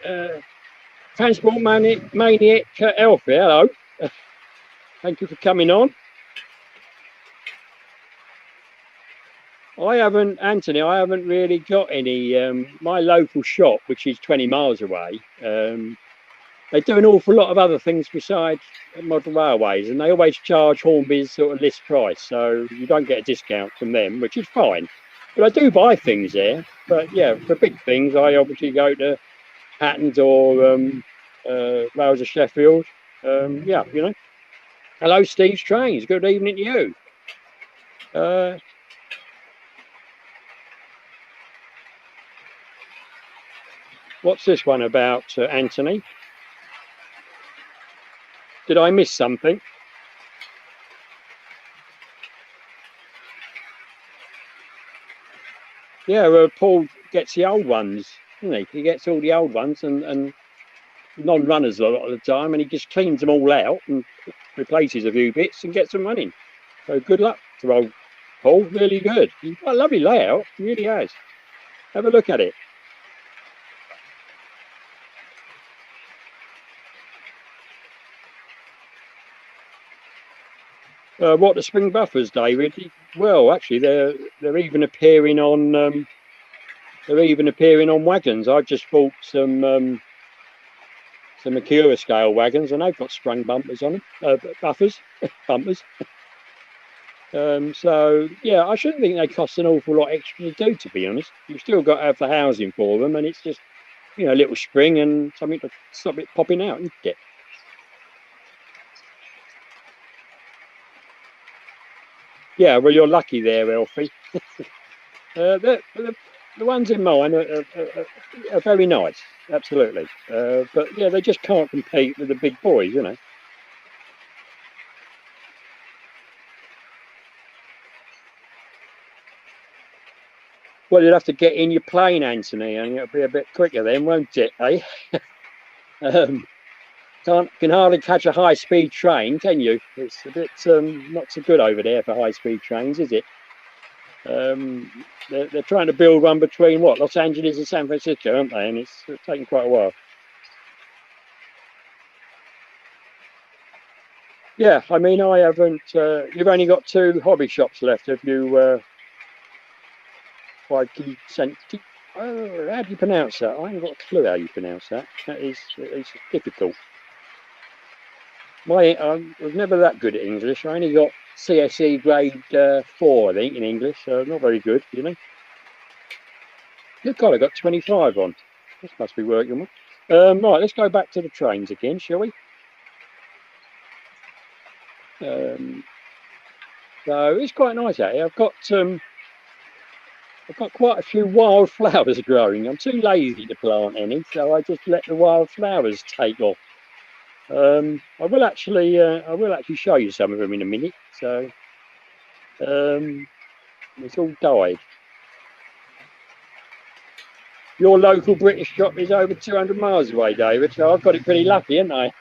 Transport Maniac Alfie, hello. Thank you for coming on. Anthony, I haven't really got any. My local shop, which is 20 miles away, they do an awful lot of other things besides model railways, and they always charge Hornby's sort of list price, so you don't get a discount from them, which is fine. But I do buy things there. But yeah, for big things, I obviously go to Hatton's or Rails of Sheffield. Yeah, you know. Hello, Steve's Trains. Good evening to you. What's this one about, Anthony? Did I miss something? Yeah, Paul gets the old ones, doesn't he? He gets all the old ones and non-runners a lot of the time, and he just cleans them all out and replaces a few bits and gets them running. So good luck to old Paul. Really good. He's got a lovely layout. He really has. Have a look at it. What the spring buffers, David? Well, actually, they're even appearing on wagons. I just bought some Acura scale wagons, and they've got sprung bumpers on them, buffers, bumpers. So yeah, I shouldn't think they cost an awful lot extra to do. To be honest, you've still got to have the housing for them, and it's just, you know, a little spring and something to stop it popping out and get. Yeah, well, you're lucky there, Elfie. The ones in mine are very nice, absolutely. But yeah, they just can't compete with the big boys, you know. Well, you'll have to get in your plane, Anthony, and it'll be a bit quicker then, won't it, eh? Can hardly catch a high-speed train, can you? It's a bit not so good over there for high-speed trains, is it? They're trying to build one between what, Los Angeles and San Francisco, aren't they? And it's taking quite a while. Yeah, I mean, I haven't. You've only got 2 hobby shops left. Have you? How do you pronounce that? I haven't got a clue how you pronounce that. It's difficult. I was never that good at English. I only got CSE grade 4, I think, in English. So not very good, you know. Good God, I got 25 on. This must be working. Right, let's go back to the trains again, shall we? So it's quite nice out here. I've got quite a few wildflowers growing. I'm too lazy to plant any, so I just let the wildflowers take off. I will actually show you some of them in a minute. So it's all died. Your local British shop is over 200 miles away, David. So I've got it pretty lucky, haven't I?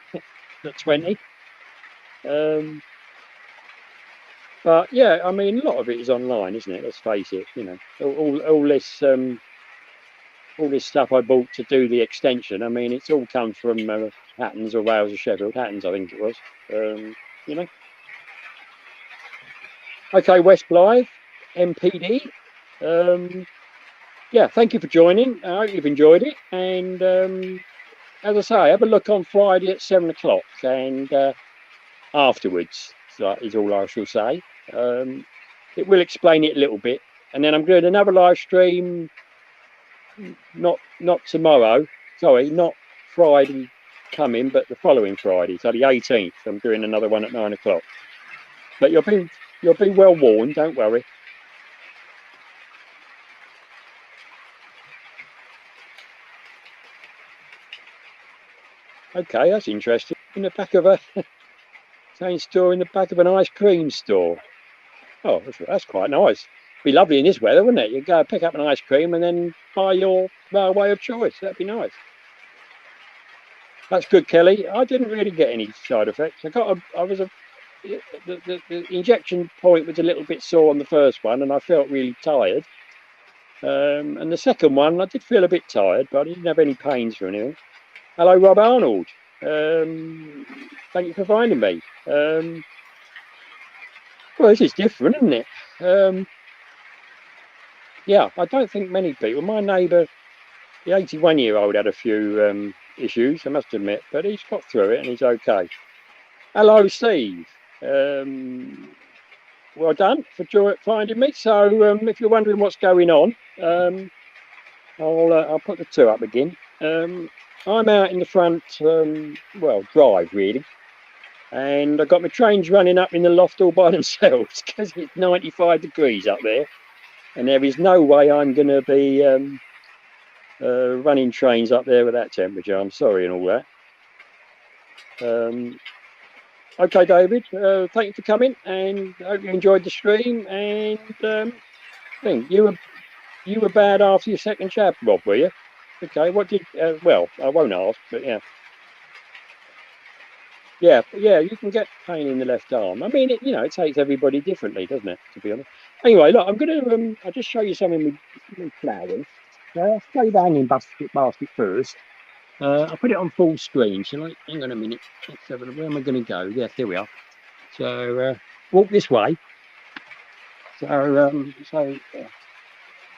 At 20. But yeah, I mean, a lot of it is online, isn't it? Let's face it. You know, all this stuff I bought to do the extension. I mean, it's all come from Hatton's or Rails of Sheffield. Hatton's, I think it was. You know. Okay, West Blythe, MPD. Yeah, thank you for joining. I hope you've enjoyed it. And as I say, have a look on Friday at 7 o'clock and afterwards. That is all I shall say. It will explain it a little bit, and then I'm doing another live stream. Not tomorrow. Sorry, not Friday coming, but the following Friday, so the 18th. I'm doing another one at 9 o'clock. But you'll be well warned. Don't worry. Okay, that's interesting. In the back of a chain store, in the back of an ice cream store. Oh, that's quite nice. Be lovely in this weather, wouldn't it? You go pick up an ice cream and then buy your railway of choice. That'd be nice. That's good, Kelly. I didn't really get any side effects. The injection point was a little bit sore on the first one, and I felt really tired. And the second one, I did feel a bit tired, but I didn't have any pains or anything. Hello, Rob Arnold. Thank you for finding me. Well, this is different, isn't it? Yeah, I don't think many people. My neighbour, the 81-year-old, had a few issues, I must admit, but he's got through it and he's okay. Hello, Steve. Well done for finding me. So, if you're wondering what's going on, I'll put the two up again. I'm out in the front, drive really, and I've got my trains running up in the loft all by themselves because it's 95 degrees up there, and there is no way I'm going to be running trains up there with that temperature. I'm sorry and all that. Okay, David, thank you for coming, and I hope you enjoyed the stream. And I think you were bad after your second jab, Rob, were you? Okay, what did? Well, I won't ask, but yeah. Yeah, you can get pain in the left arm. I mean, it takes everybody differently, doesn't it? To be honest. Anyway, look, I'm going to I'll just show you something with flowers. I'll show you the hanging basket first. I'll put it on full screen. So, hang on a minute. Let's have a look. Where am I going to go? Yes, there we are. So, walk this way. So, I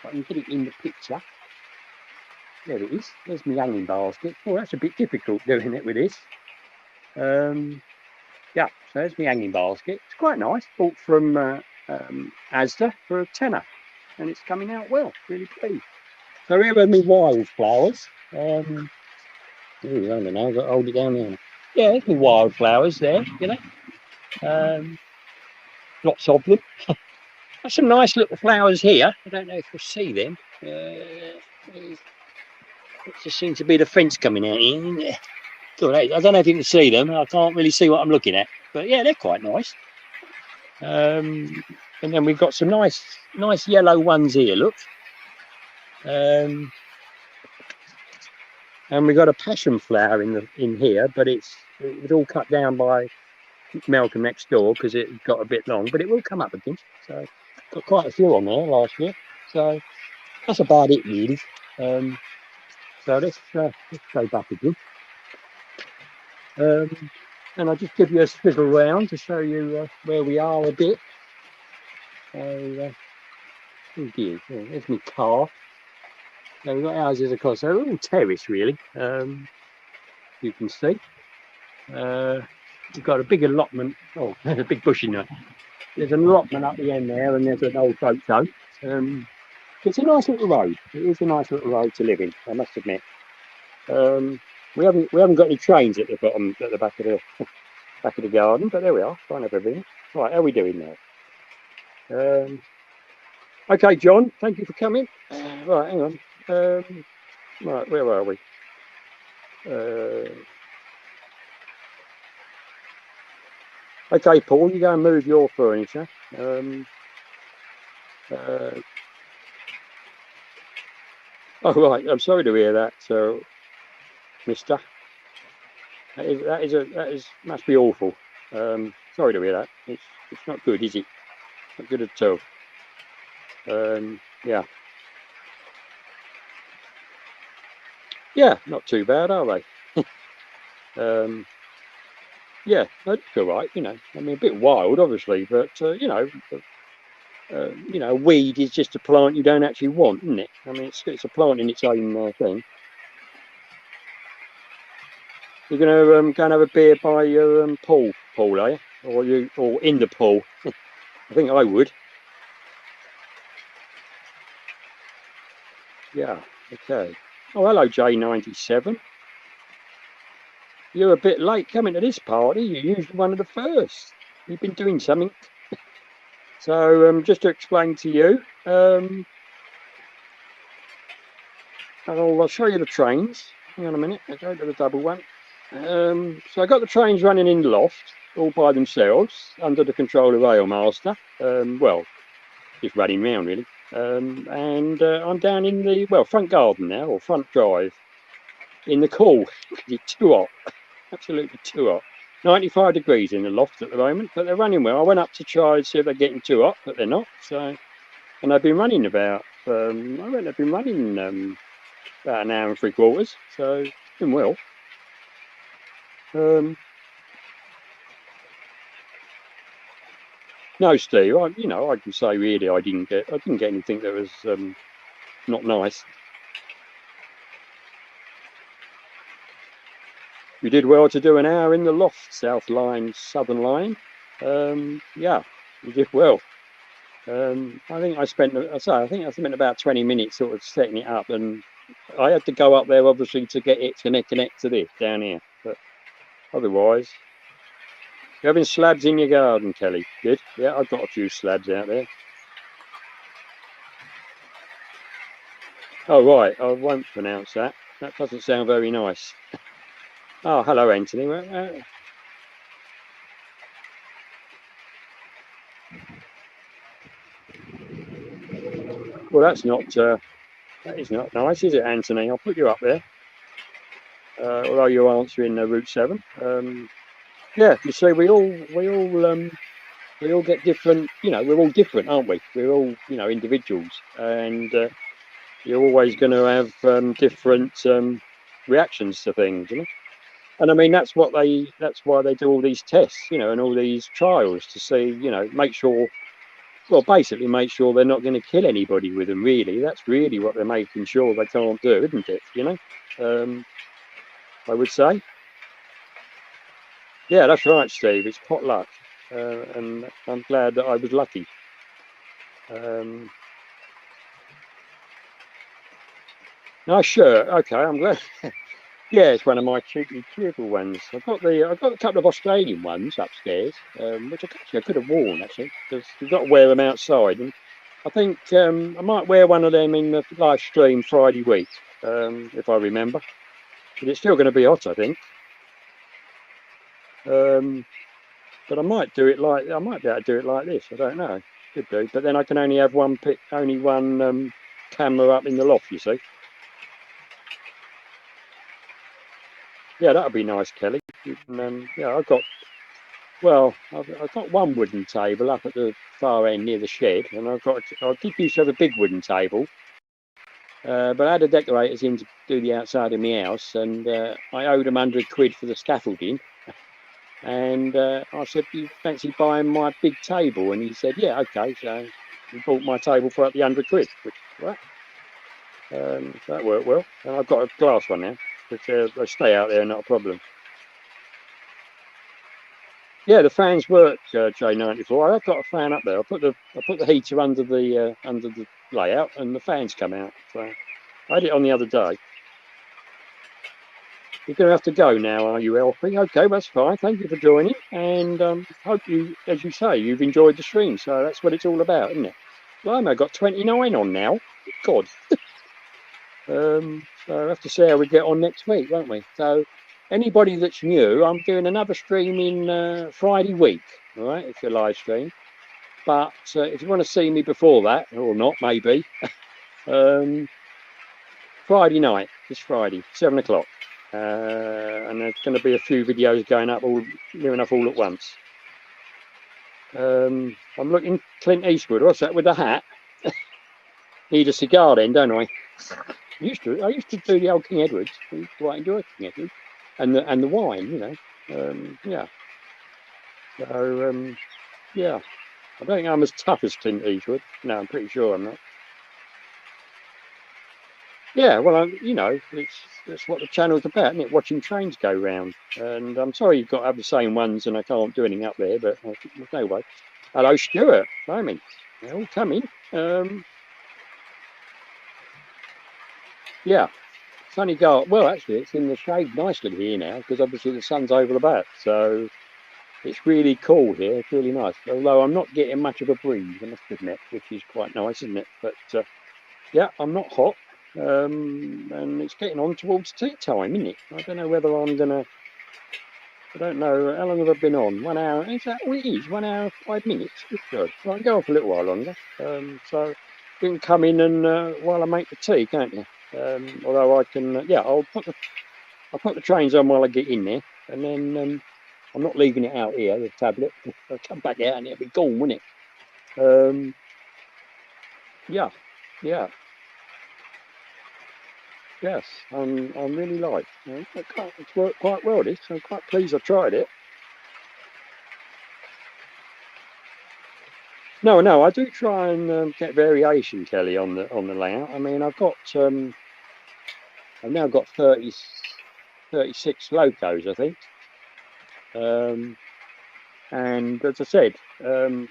can get it in the picture. There it is. There's my hanging basket. Oh, that's a bit difficult doing it with this. Yeah, so there's my hanging basket. It's quite nice. Bought from Asda for a tenner, and it's coming out well. Really pleased. So here are my wildflowers. I don't know. I've got to hold it down there. Yeah, there's my wildflowers there. Lots of them. There's some nice little flowers here. I don't know if you'll see them. It just seems to be the fence coming out here. Good. I don't know if you can see them. I can't really see what I'm looking at, but yeah, they're quite nice. And then we've got some nice yellow ones here. Look. And we've got a passion flower in here, but it was all cut down by Malcolm next door because it got a bit long, but it will come up again. So got quite a few on there last year. So that's about it really. So let's go back again. And I'll just give you a swivel round to show you where we are a bit. So, oh dear, there's my car. So we've got houses across, so all terrace really. You can see. We've got a big allotment. Oh, there's a big bush in there. There's an allotment up the end there, and there's an old photo. It's a nice little road. It is a nice little road to live in, I must admit. We haven't got any trains at the bottom, at the back of the garden, but there we are. Fine everything. Right, how are we doing now? Okay, John, thank you for coming. Right, hang on. Right, where are we? Okay, Paul, you go and move your furniture. Oh right, I'm sorry to hear that, so Mister. That must be awful. Sorry to hear that. It's not good, is it? Not good at all. Yeah. Yeah, not too bad, are they? Yeah, that's all right. I mean, a bit wild, obviously, but weed is just a plant you don't actually want, isn't it? I mean, it's a plant in its own thing. You're going to go and have a beer by your pool, are you? Or in the pool? I think I would. Yeah. Okay. Oh, hello, J97. you're a bit late coming to this party. You're usually one of the first. You've been doing something. So just to explain to you, I'll show you the trains. Hang on a minute. I'll go to the double one. So I got the trains running in the loft all by themselves under the control of Ailmaster. Well, just running round really. And I'm down in the front garden now, or front drive, in the cool because it's too hot, absolutely too hot. 95 degrees in the loft at the moment, but they're running well. I went up to try and see if they're getting too hot, but they're not. So, and they've been running about. I reckon they've been running about an hour and 3/4. So it's been well. No, Steve. I can say really, I didn't get anything that was not nice. You did well to do an hour in the loft, South Line, Southern Line. Yeah, you did well. I think I spent about 20 minutes sort of setting it up, and I had to go up there obviously to get it to connect to this down here. But otherwise, you're having slabs in your garden, Kelly. Good. Yeah, I've got a few slabs out there. Oh right, I won't pronounce that. That doesn't sound very nice. Oh, hello, Anthony. Well, that's not. That is not nice, is it, Anthony? I'll put you up there. Although you're answering Route 7. Yeah, you see, we all get different. We're all different, aren't we? We're all individuals, and you're always going to have different reactions to things. And I mean that's why they do all these tests, and all these trials to see, make sure. Well, basically, make sure they're not going to kill anybody with them. Really, that's really what they're making sure they can't do, isn't it? I would say. Yeah, that's right, Steve. It's pot luck, and I'm glad that I was lucky. Nice shirt. Okay, I'm glad. Yeah, it's one of my cheerful ones. I've got a couple of Australian ones upstairs, which I could have worn actually, because you've got to wear them outside. And I think I might wear one of them in the live stream Friday week, if I remember. But it's still going to be hot, I think. But I might be able to do it like this. I don't know. Could do, but then I can only have one camera up in the loft. You see. Yeah, that would be nice, Kelly. Yeah, I've got one wooden table up at the far end near the shed, and I did used to have a big wooden table, but I had the decorators in to do the outside of my house, and I owed them £100 for the scaffolding. And I said, "Do you fancy buying my big table?" And he said, "Yeah, okay." So he bought my table for the £100, which right. That worked well. And I've got a glass one now, but they stay out there, not a problem. Yeah, the fans work, J94. I've got a fan up there. I put the heater under the layout, and the fans come out. So I had it on the other day. You're going to have to go now, are you, Elfie? Okay, that's fine. Thank you for joining, and hope you, as you say, you've enjoyed the stream. So that's what it's all about, isn't it? Blimey, I've got 29 on now. God. So we'll have to see how we get on next week, won't we? So anybody that's new, I'm doing another stream in Friday week, all right? It's a live stream. But if you want to see me before that, or not, maybe, Friday night, this Friday, 7 o'clock. And there's going to be a few videos going up near enough all at once. I'm looking Clint Eastwood. What's that with the hat? Need a cigar then, don't I? I used to do the old King Edwards. I used to quite enjoy King Edwards and the wine, yeah. So yeah, I don't think I'm as tough as Clint Eastwood. No, I'm pretty sure I'm not. Yeah, well, that's what the channel's about, isn't it? Watching trains go round. And I'm sorry you've got to have the same ones and I can't do anything up there, but there's no way. Hello, Stuart. Blimey. They're all coming. Yeah. sunny go. Well, actually, it's in the shade nicely here now because obviously the sun's over the back, so it's really cool here. It's really nice. Although I'm not getting much of a breeze, I must admit, which is quite nice, isn't it? But yeah, I'm not hot, and it's getting on towards tea time, isn't it? I don't know whether I'm gonna. I don't know how long have I been on. 1 hour. Is that all it is? 1 hour 5 minutes. Good God. Well, I can go on for a little while longer. So you can come in and while I make the tea, can't you? Although I can, yeah, I'll put the trains on while I get in there, and then I'm not leaving it out here, the tablet. I'll come back out and it'll be gone, won't it? Yeah, yeah, yes. I'm really like. It's worked quite well. This. I'm quite pleased I tried it. No, I do try and get variation, Kelly, on the layout. I mean, I've now got 36 locos, I think. And as I said, the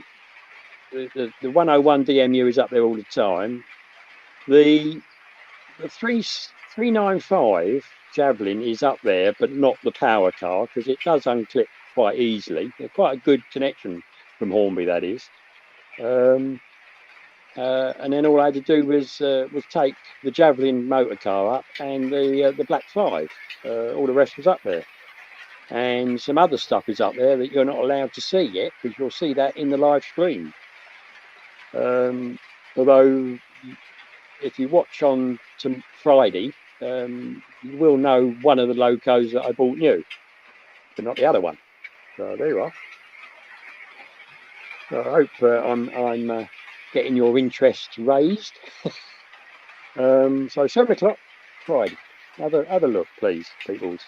101 DMU is up there all the time. The 395 Javelin is up there, but not the power car because it does unclip quite easily. They're quite a good connection from Hornby, that is. And then all I had to do was take the Javelin motor car up and the Black 5. All the rest was up there. And some other stuff is up there that you're not allowed to see yet because you'll see that in the live stream. Although if you watch on to Friday, you will know one of the locos that I bought new, but not the other one. So there you are. So I hope I'm getting your interest raised. So 7 o'clock Friday. Have a look, please, peoples.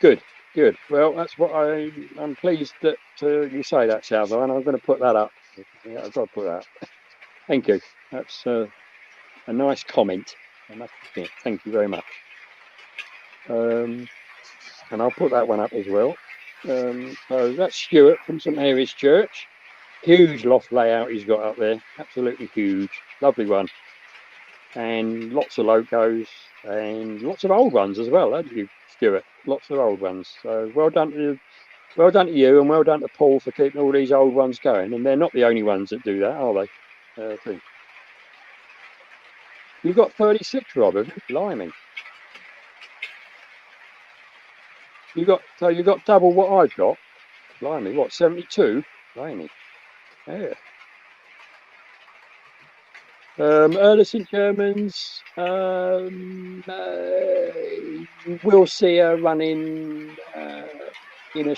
Good. Well, that's what I'm pleased that you say that, Salvo, and I'm going to put that up. Yeah, I've got to put that up. Thank you. That's a nice comment. I must admit. Thank you very much. And I'll put that one up as well. So that's Stuart from St Mary's Church. Huge loft layout he's got up there. Absolutely huge. Lovely one. And lots of locos and lots of old ones as well, haven't you, Stuart? Lots of old ones. So well done to you, and well done to Paul for keeping all these old ones going. And they're not the only ones that do that, are they? You've got 36, Robert. Blimey. You got double what I've got. Blimey, what, 72? Blimey. Yeah. Early St Germans, we'll see her running we'll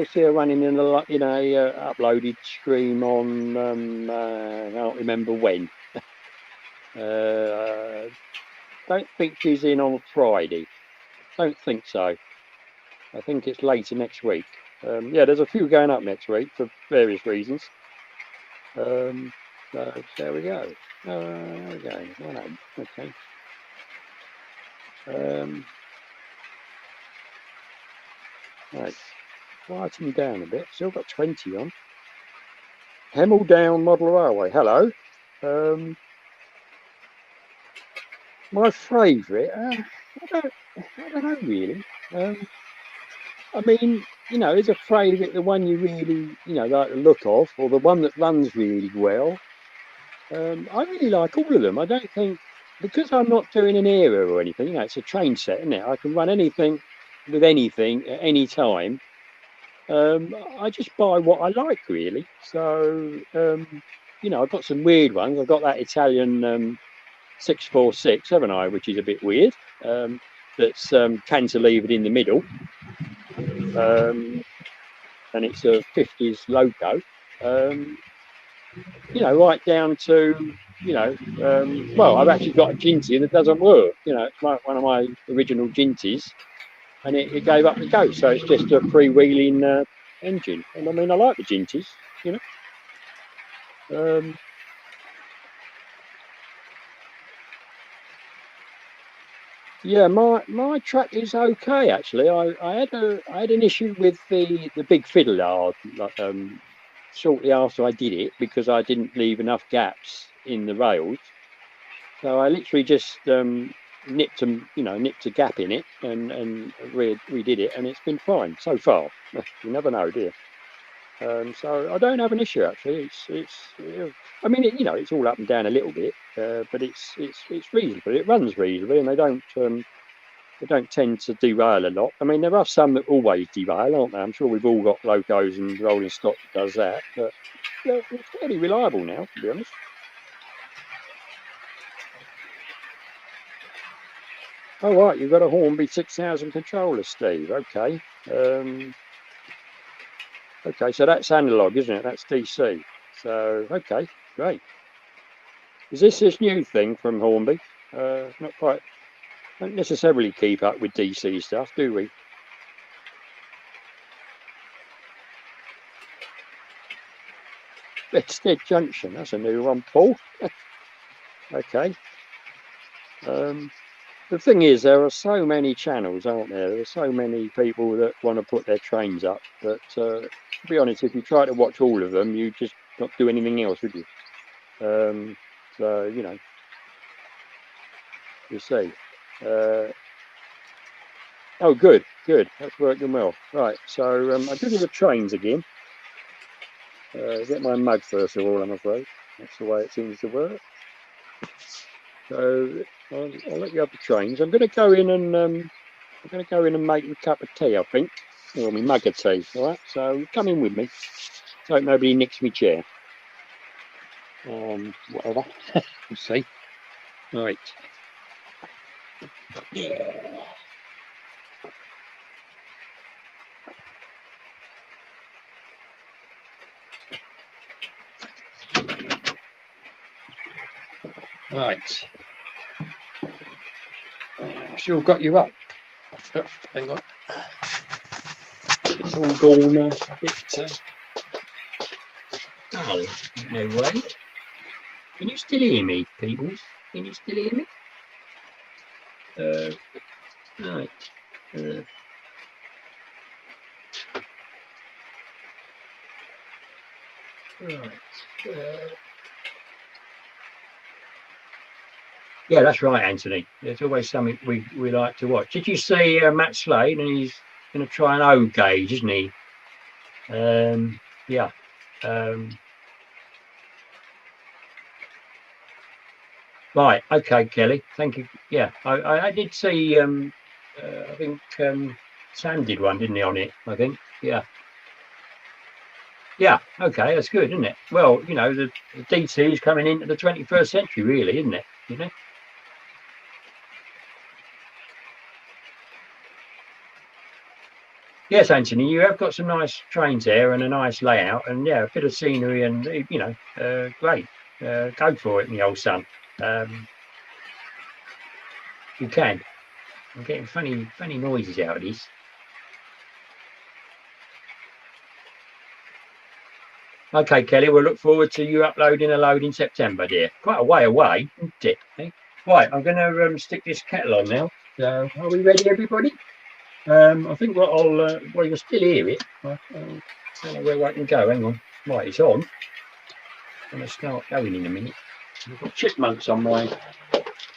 see her running in a uploaded stream on I can't remember when. Don't think she's in on Friday. Don't think so. I think it's later next week. Yeah, there's a few going up next week for various reasons. So there we go. There we go. Okay. Right. Quieting down a bit. Still got 20 on. Hemel Down Model Railway. Hello. My favourite. I don't know really. I mean, is a favourite the one you really, like the look of, or the one that runs really well? I really like all of them. I don't think, because I'm not doing an era or anything, it's a train set, isn't it? I can run anything with anything at any time. I just buy what I like, really. So, I've got some weird ones. I've got that Italian 646, haven't I, which is a bit weird. That's cantilevered in the middle. And it's a 50s loco. Right down to, well, I've actually got a Ginty that doesn't work. It's one of my original Ginties, and it gave up the ghost. So it's just a freewheeling engine. And I mean, I like the Ginties, Yeah, my track is okay actually. I had an issue with the big fiddle yard shortly after I did it because I didn't leave enough gaps in the rails. So I literally just nipped a gap in it and redid it, and it's been fine so far. You never know, do you? So I don't have an issue actually. I mean, it's all up and down a little bit, but it's reasonable. It runs reasonably, and they don't tend to derail a lot. I mean, there are some that always derail, aren't there? I'm sure we've all got locos and rolling stock that does that, but it's fairly reliable now, to be honest. Oh, right, you've got a Hornby 6000 controller, Steve. Okay. Okay, so that's analog, isn't it? That's DC. So, okay, great. Is this new thing from Hornby? Not quite. Don't necessarily keep up with DC stuff, do we? Bedstead Junction. That's a new one, Paul. Okay. The thing is, there are so many channels, aren't there? There are so many people that want to put their trains up. But to be honest, if you try to watch all of them, you just not do anything else, would you? So you see. Oh, good. That's working well. Right. So I'll do the trains again. Get my mug first of all, I'm afraid. That's the way it seems to work. So I'll let you have the trains. I'm going to go in and make a cup of tea, I think, or my mug of tea. All right. So come in with me. So nobody nicks me chair. Whatever. We'll see. Right. Yeah. Right. Still got you up. Oh, hang on. It's all gone a bit dull. No way. Can you still hear me, people? Can you still hear me? Right. Right. Yeah, that's right, Anthony. There's always something we like to watch. Did you see Matt Slade? And he's going to try an O gauge, isn't he? Yeah. Right. Okay, Kelly. Thank you. Yeah, I did see. I think Sam did one, didn't he, on it? I think. Yeah. Yeah. Okay, that's good, isn't it? Well, the DT is coming into the 21st century, really, isn't it? Yes, Anthony, you have got some nice trains there and a nice layout, and yeah, a bit of scenery, and great. Go for it, my old son. You can. I'm getting funny noises out of this. Okay, Kelly, we'll look forward to you uploading a load in September, dear. Quite a way away, isn't it? Right, I'm going to stick this kettle on now. So, are we ready, everybody? I think well, you'll still hear it. I don't know where I can go. Hang on. Right, it's on. I'm going to start going in a minute. I've got chipmunks on my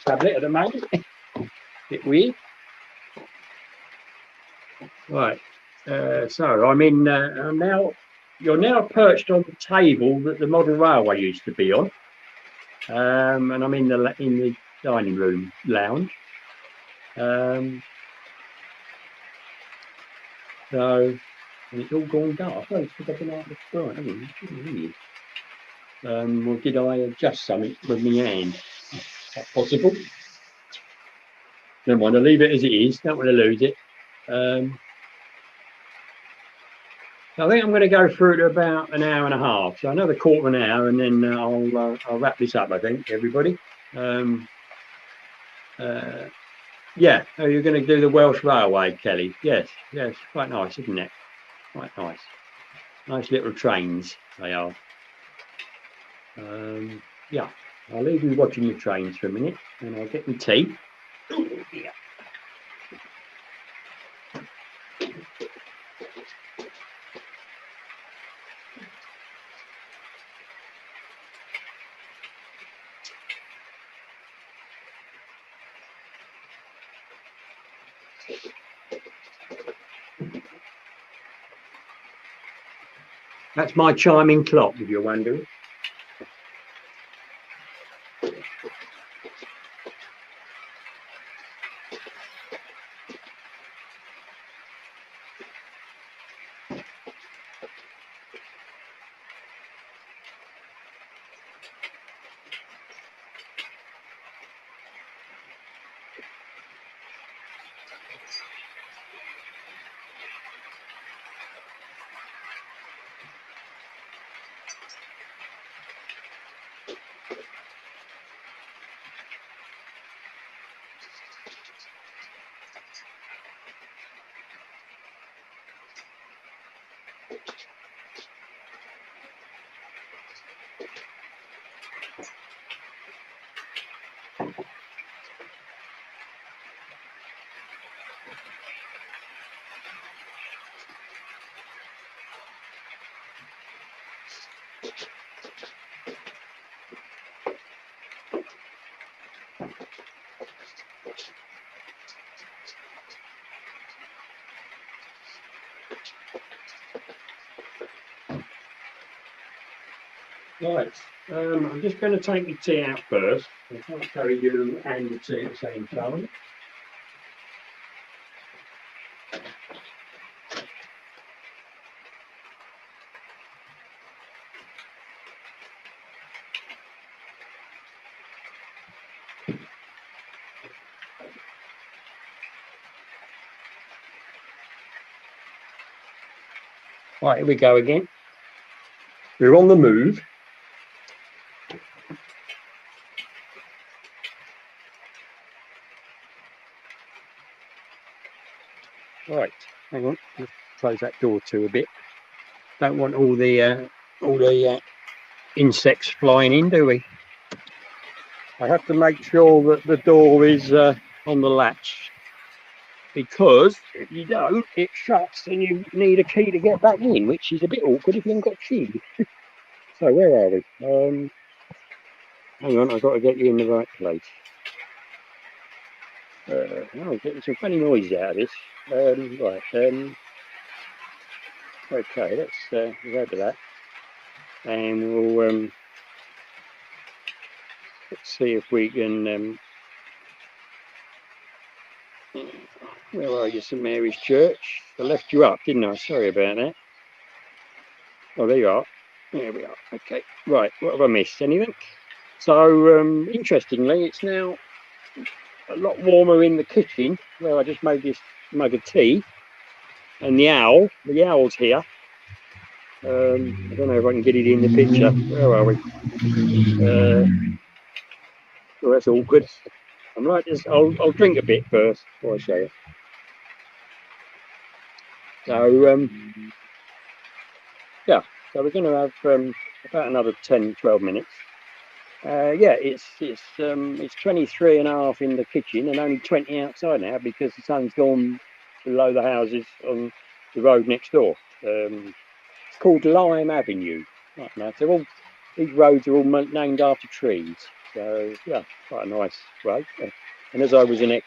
tablet at the moment. Bit weird. Right. So I'm in. You're now perched on the table that the model railway used to be on, and I'm in the dining room lounge. So and it's all gone dark. Oh, it's because I've been out the front, haven't you? Or did I adjust something with my hand? Is that possible? Never mind, I'll leave it as it is. Don't want to lose it. I think I'm going to go through to about an hour and a half, so another quarter of an hour, and then I'll wrap this up. I think everybody. Yeah, are you going to do the Welsh Railway, Kelly? Yes, quite nice, isn't it? Quite nice. Nice little trains they are. Yeah, I'll leave you watching the trains for a minute, and I'll get my tea. Oh, yeah. That's my chiming clock, if you're wondering. Right, I'm just going to take the tea out first. I can't carry you and the tea at the same time. Right, here we go again. We're on the move. Right, hang on. Let's close that door to a bit. Don't want all the insects flying in, do we? I have to make sure that the door is on the latch, because if you don't, it shuts and you need a key to get back in, which is a bit awkward if you haven't got a key. So where are we? Hang on, I've got to get you in the right place. I'm getting some funny noises out of this. Right. Okay, let's go to that, and we'll let's see if we can. Where are you, St Mary's Church? I left you up, didn't I? Sorry about that. Oh, there you are. There we are. Okay. Right. What have I missed? Anything? So, interestingly, it's now a lot warmer in the kitchen where I just made this mug of tea, and the owl's here. I don't know if I can get it in the picture. Where are we? Oh, that's awkward. I'm like this. I'll drink a bit first before I show you. So, yeah. So we're going to have about another 10-12 minutes. Yeah, it's 23.5 in the kitchen and only 20 outside now because the sun's gone below the houses on the road next door. It's called Lime Avenue. Right now, so these roads are all named after trees. So yeah, quite a nice road. And as I was an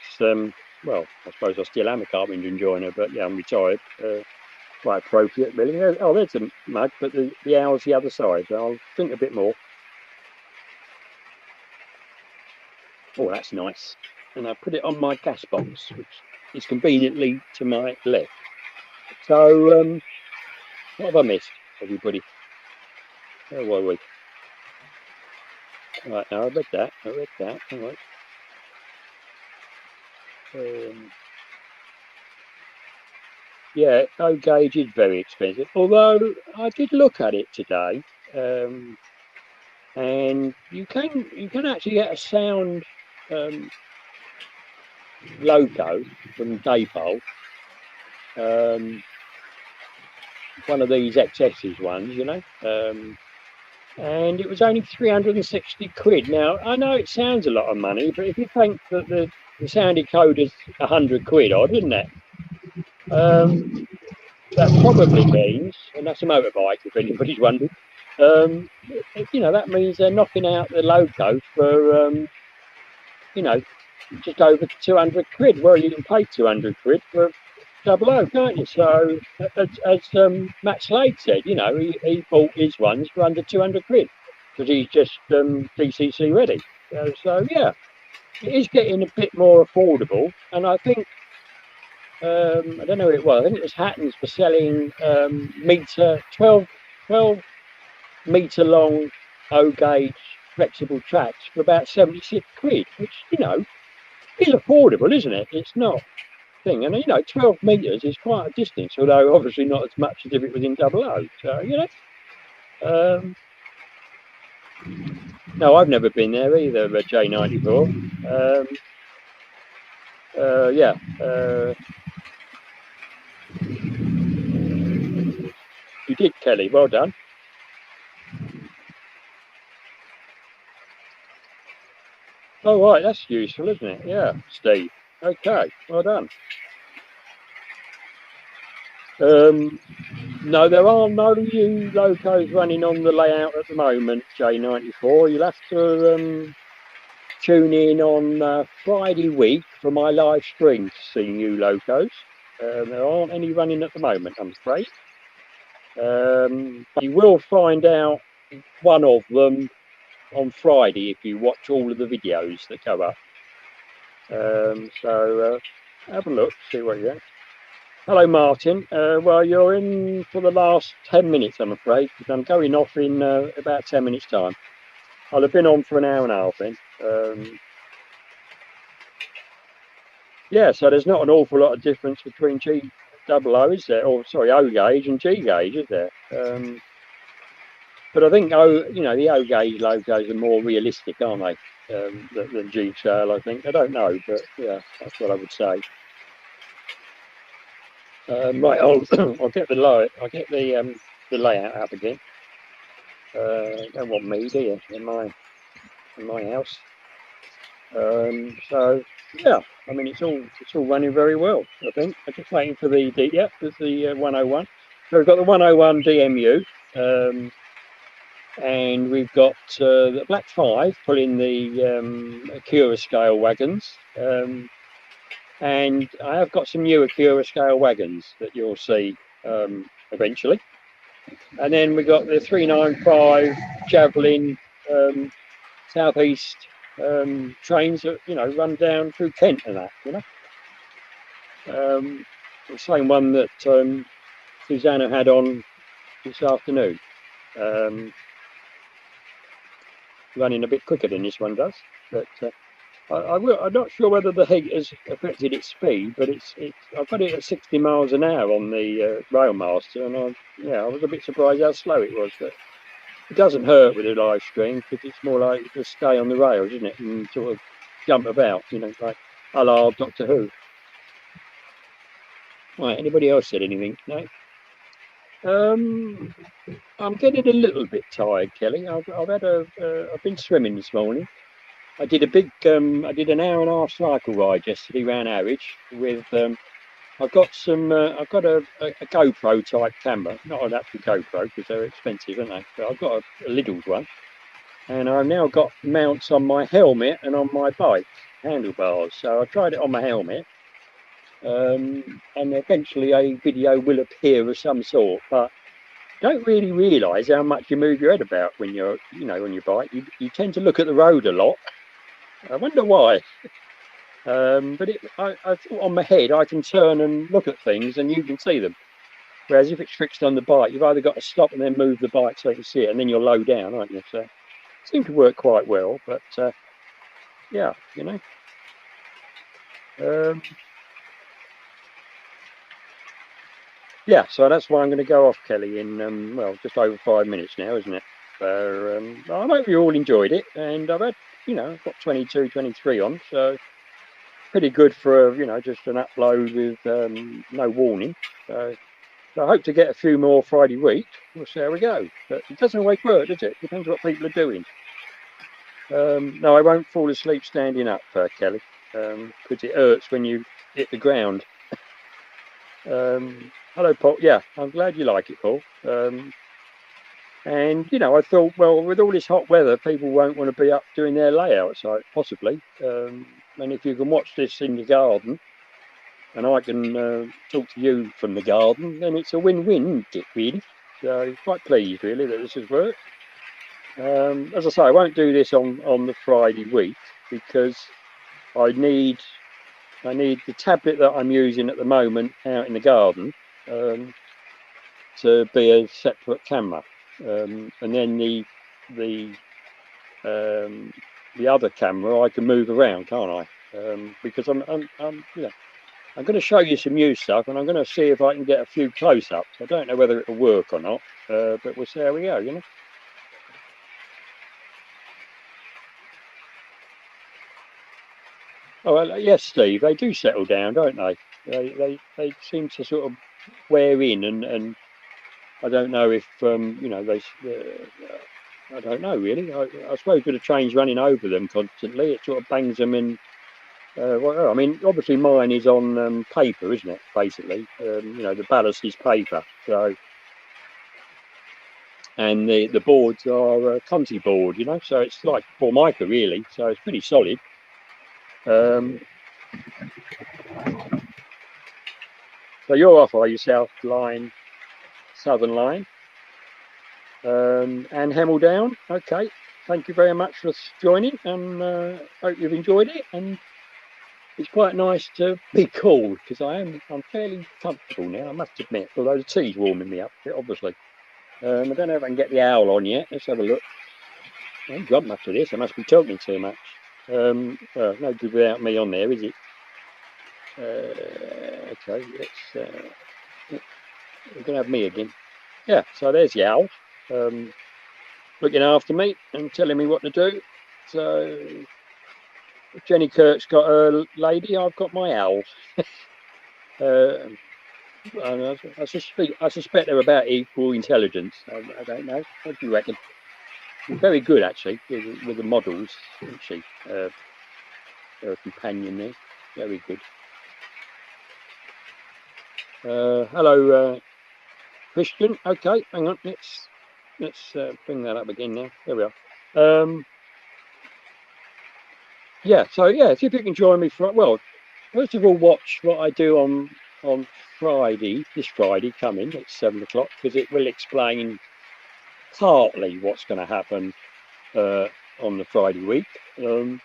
well, I suppose I still am a carpenter and joiner, but yeah, I'm retired. Quite appropriate, really. Oh, there's a mug, but the owl's the other side. So I'll drink a bit more. Oh, that's nice. And I put it on my gas box, which is conveniently to my left. So, what have I missed, everybody? Where were we? Right, now I read that. All right. Yeah, O gauge is very expensive. Although I did look at it today, and you can actually get a sound loco from Daypole. One of these XS's ones, you know. And it was only 360 quid. Now, I know it sounds a lot of money, but if you think that the sound encoder's 100 quid odd, isn't it? That probably means, and that's a motorbike if anybody's wondering, you know, that means they're knocking out the loco for, you know, just over 200 quid. Well, you can pay 200 quid for double O, can't you? So, as Matt Slade said, you know, he bought his ones for under 200 quid because he's just DCC ready. So, yeah, it is getting a bit more affordable. And I think, I don't know who it was, I think it was Hatton's for selling 12 metre long O gauge flexible tracks for about 76 quid, which, you know, is affordable, isn't it? It's not thing. And you know, 12 metres is quite a distance, although obviously not as much as if it was in double O. So, you know, no, I've never been there either, J94. Yeah, you did, Kelly. Well done. Oh, right, that's useful, isn't it? Yeah, Steve. Okay, well done. No, there are no new locos running on the layout at the moment, J94. You'll have to tune in on Friday week for my live stream to see new locos. There aren't any running at the moment, I'm afraid. You will find out one of them on Friday if you watch all of the videos that go up. So have a look, see what you get. Hello, Martin. Well, you're in for the last 10 minutes, I'm afraid, because I'm going off in about 10 minutes' time. I'll have been on for an hour and a half then. Yeah, so there's not an awful lot of difference between G double O, is there? Or sorry, O gauge and G gauge, is there? But I think the O gauge logos are more realistic, aren't they? Than G scale, I think. I don't know, but yeah, that's what I would say. Right, I'll get the layout up again. Don't want me, do you? In my house. So yeah, I mean it's all running very well. I think I'm just waiting for the there's the 101. So we've got the 101 DMU, and we've got the Black 5 pulling the Acura scale wagons, and I have got some new Acura scale wagons that you'll see eventually. And then we got the 395 Javelin southeast trains that run down through Kent and that, the same one that Susanna had on this afternoon, running a bit quicker than this one does. But I'm not sure whether the heat has affected its speed, but I've got it at 60 miles an hour on the Railmaster, and I was a bit surprised how slow it was. But it doesn't hurt with a live stream because it's more like to stay on the rails, isn't it, and sort of jump about, like a la Doctor Who. Right, anybody else said anything? No. I'm getting a little bit tired, Kelly. I've been swimming this morning. I did an hour and a half cycle ride yesterday around Harwich with. I've got a GoPro type camera, not an actual GoPro because they're expensive, aren't they? But I've got a Lidl's one, and I've now got mounts on my helmet and on my bike handlebars. So I tried it on my helmet, and eventually a video will appear of some sort, but don't really realise how much you move your head about when you're on your bike. You tend to look at the road a lot. I wonder why. But I thought on my head I can turn and look at things and you can see them. Whereas if it's fixed on the bike, you've either got to stop and then move the bike so you can see it, and then you're low down, aren't you? So it seemed to work quite well. But yeah, yeah. So that's why I'm going to go off, Kelly, in just over 5 minutes now, isn't it? So I hope you all enjoyed it, and I've had I've got 22, 23 on, so pretty good for just an upload with no warning. So I hope to get a few more Friday week. We'll see how we go. But it doesn't always work, does it? Depends what people are doing. No, I won't fall asleep standing up, Kelly, because it hurts when you hit the ground. Hello, Paul. Yeah, I'm glad you like it, Paul. And I thought, well, with all this hot weather, people won't want to be up doing their layouts, possibly. And if you can watch this in the garden, and I can talk to you from the garden, then it's a win-win, really. So quite pleased really that this has worked. As I say, I won't do this on the Friday week because I need the tablet that I'm using at the moment out in the garden to be a separate camera, and then the other camera I can move around, can't I? Because I'm you know, I'm going to show you some new stuff, and I'm going to see if I can get a few close-ups. I don't know whether it'll work or not, but we'll see how we go. You know. Oh well, yes, Steve. They do settle down, don't they? They seem to sort of wear in, and I don't know if you know I don't know really. I suppose with the trains running over them constantly, it sort of bangs them in. Well, I mean, obviously mine is on paper, isn't it? Basically, you know, the ballast is paper, so and the boards are Conti board, you know, so it's like Formica really, so it's pretty solid. So you're off, are you, South Line, Southern Line, and Hemel down? Okay, thank you very much for joining, and hope you've enjoyed it. And it's quite nice to be cool because I'm fairly comfortable now, I must admit. Although the tea's warming me up a bit, obviously. I don't know if I can get the owl on yet. Let's have a look. I haven't got much of this. I must be talking too much. No good without me on there, is it? Okay, we're gonna have me again. Yeah, so there's the owl, looking after me and telling me what to do. So Jenny Kirk's got her lady, I've got my owl. And I suspect they're about equal intelligence. I don't know. What do you reckon? She's very good actually with the models, isn't she? Her companion there, very good. Hello, Christian. Okay, hang on. Let's bring that up again now. There we are. Yeah. So yeah, if you can join me for first of all, watch what I do on Friday. This Friday coming at 7 o'clock because it will explain partly what's going to happen on the Friday week. And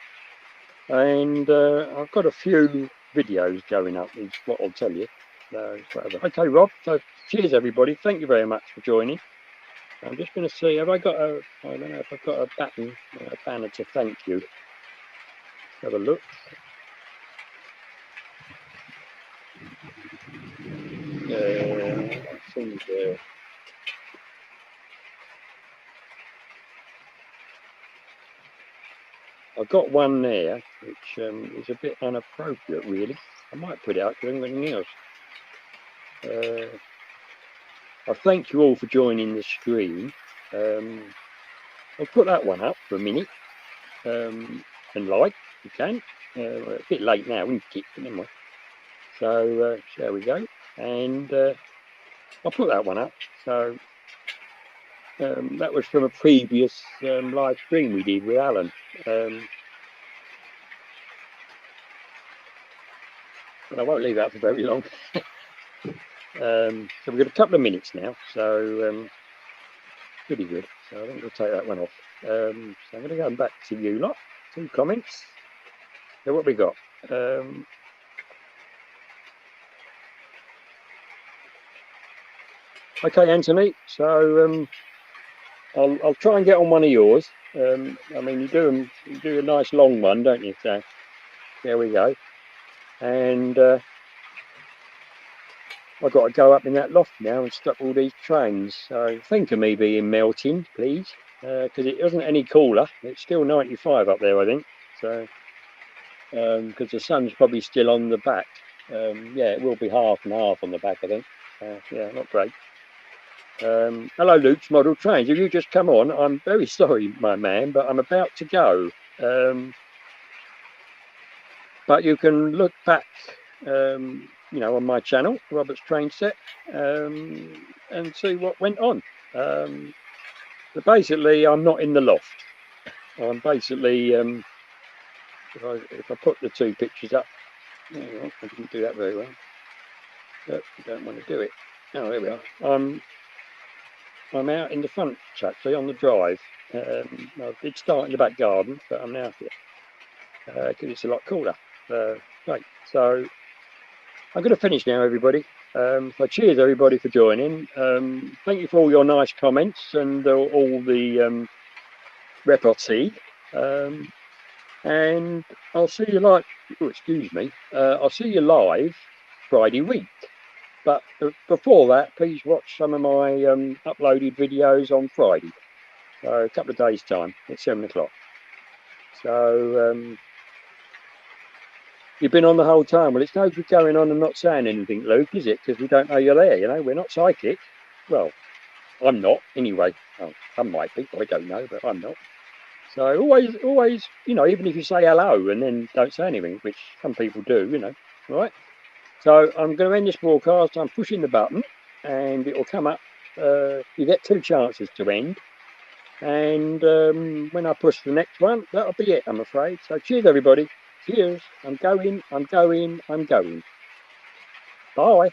I've got a few videos going up, is what I'll tell you. Okay, Rob. So cheers, everybody. Thank you very much for joining. I'm just going to see, have I got I don't know if I've got a banner to thank you. Let's have a look. I think I've got one there, which is a bit inappropriate, really. I might put it out for anything else. I thank you all for joining the stream. I'll put that one up for a minute and like you can. A bit late now, isn't it? Anyway. So there we go, and I'll put that one up. So that was from a previous live stream we did with Alan. But I won't leave that for very long. So we've got a couple of minutes now, so pretty good. So I think we'll take that one off. So I'm going to go back to you lot. 2 comments. So what we got? Okay, Anthony. So I'll try and get on one of yours. I mean, you do a nice long one, don't you? So there we go. And I've got to go up in that loft now and stop all these trains. So think of me being melting, please, because it isn't any cooler. It's still 95 up there, I think. So because the sun's probably still on the back. Yeah, it will be half and half on the back, I think. Yeah, not great. Hello, Luke's Model Trains. Have you just come on? I'm very sorry, my man, but I'm about to go. But you can look back, you know, on my channel, Robert's Train Set, and see what went on. But basically, I'm not in the loft. I'm basically, if I put the 2 pictures up, Hang on, I didn't do that very well. But I don't want to do it. Oh, there we are. I'm out in the front, actually, on the drive. I did start in the back garden, but I'm now here because it's a lot cooler. Right, so I'm going to finish now, everybody. So cheers, everybody, for joining. Thank you for all your nice comments and all the repartee. And I'll see you excuse me. I'll see you live Friday week. But before that, please watch some of my uploaded videos on Friday. So a couple of days' time at 7 o'clock. So you've been on the whole time. Well, it's no good going on and not saying anything, Luke, is it? Because we don't know you're there. You know, we're not psychic. Well, I'm not anyway. Oh, some might be. I don't know, but I'm not. So always, you know, even if you say hello and then don't say anything, which some people do, you know, right? So I'm going to end this broadcast. I'm pushing the button and it will come up. You get 2 chances to end. And when I push the next one, that'll be it, I'm afraid. So cheers, everybody. Cheers. I'm going. Bye.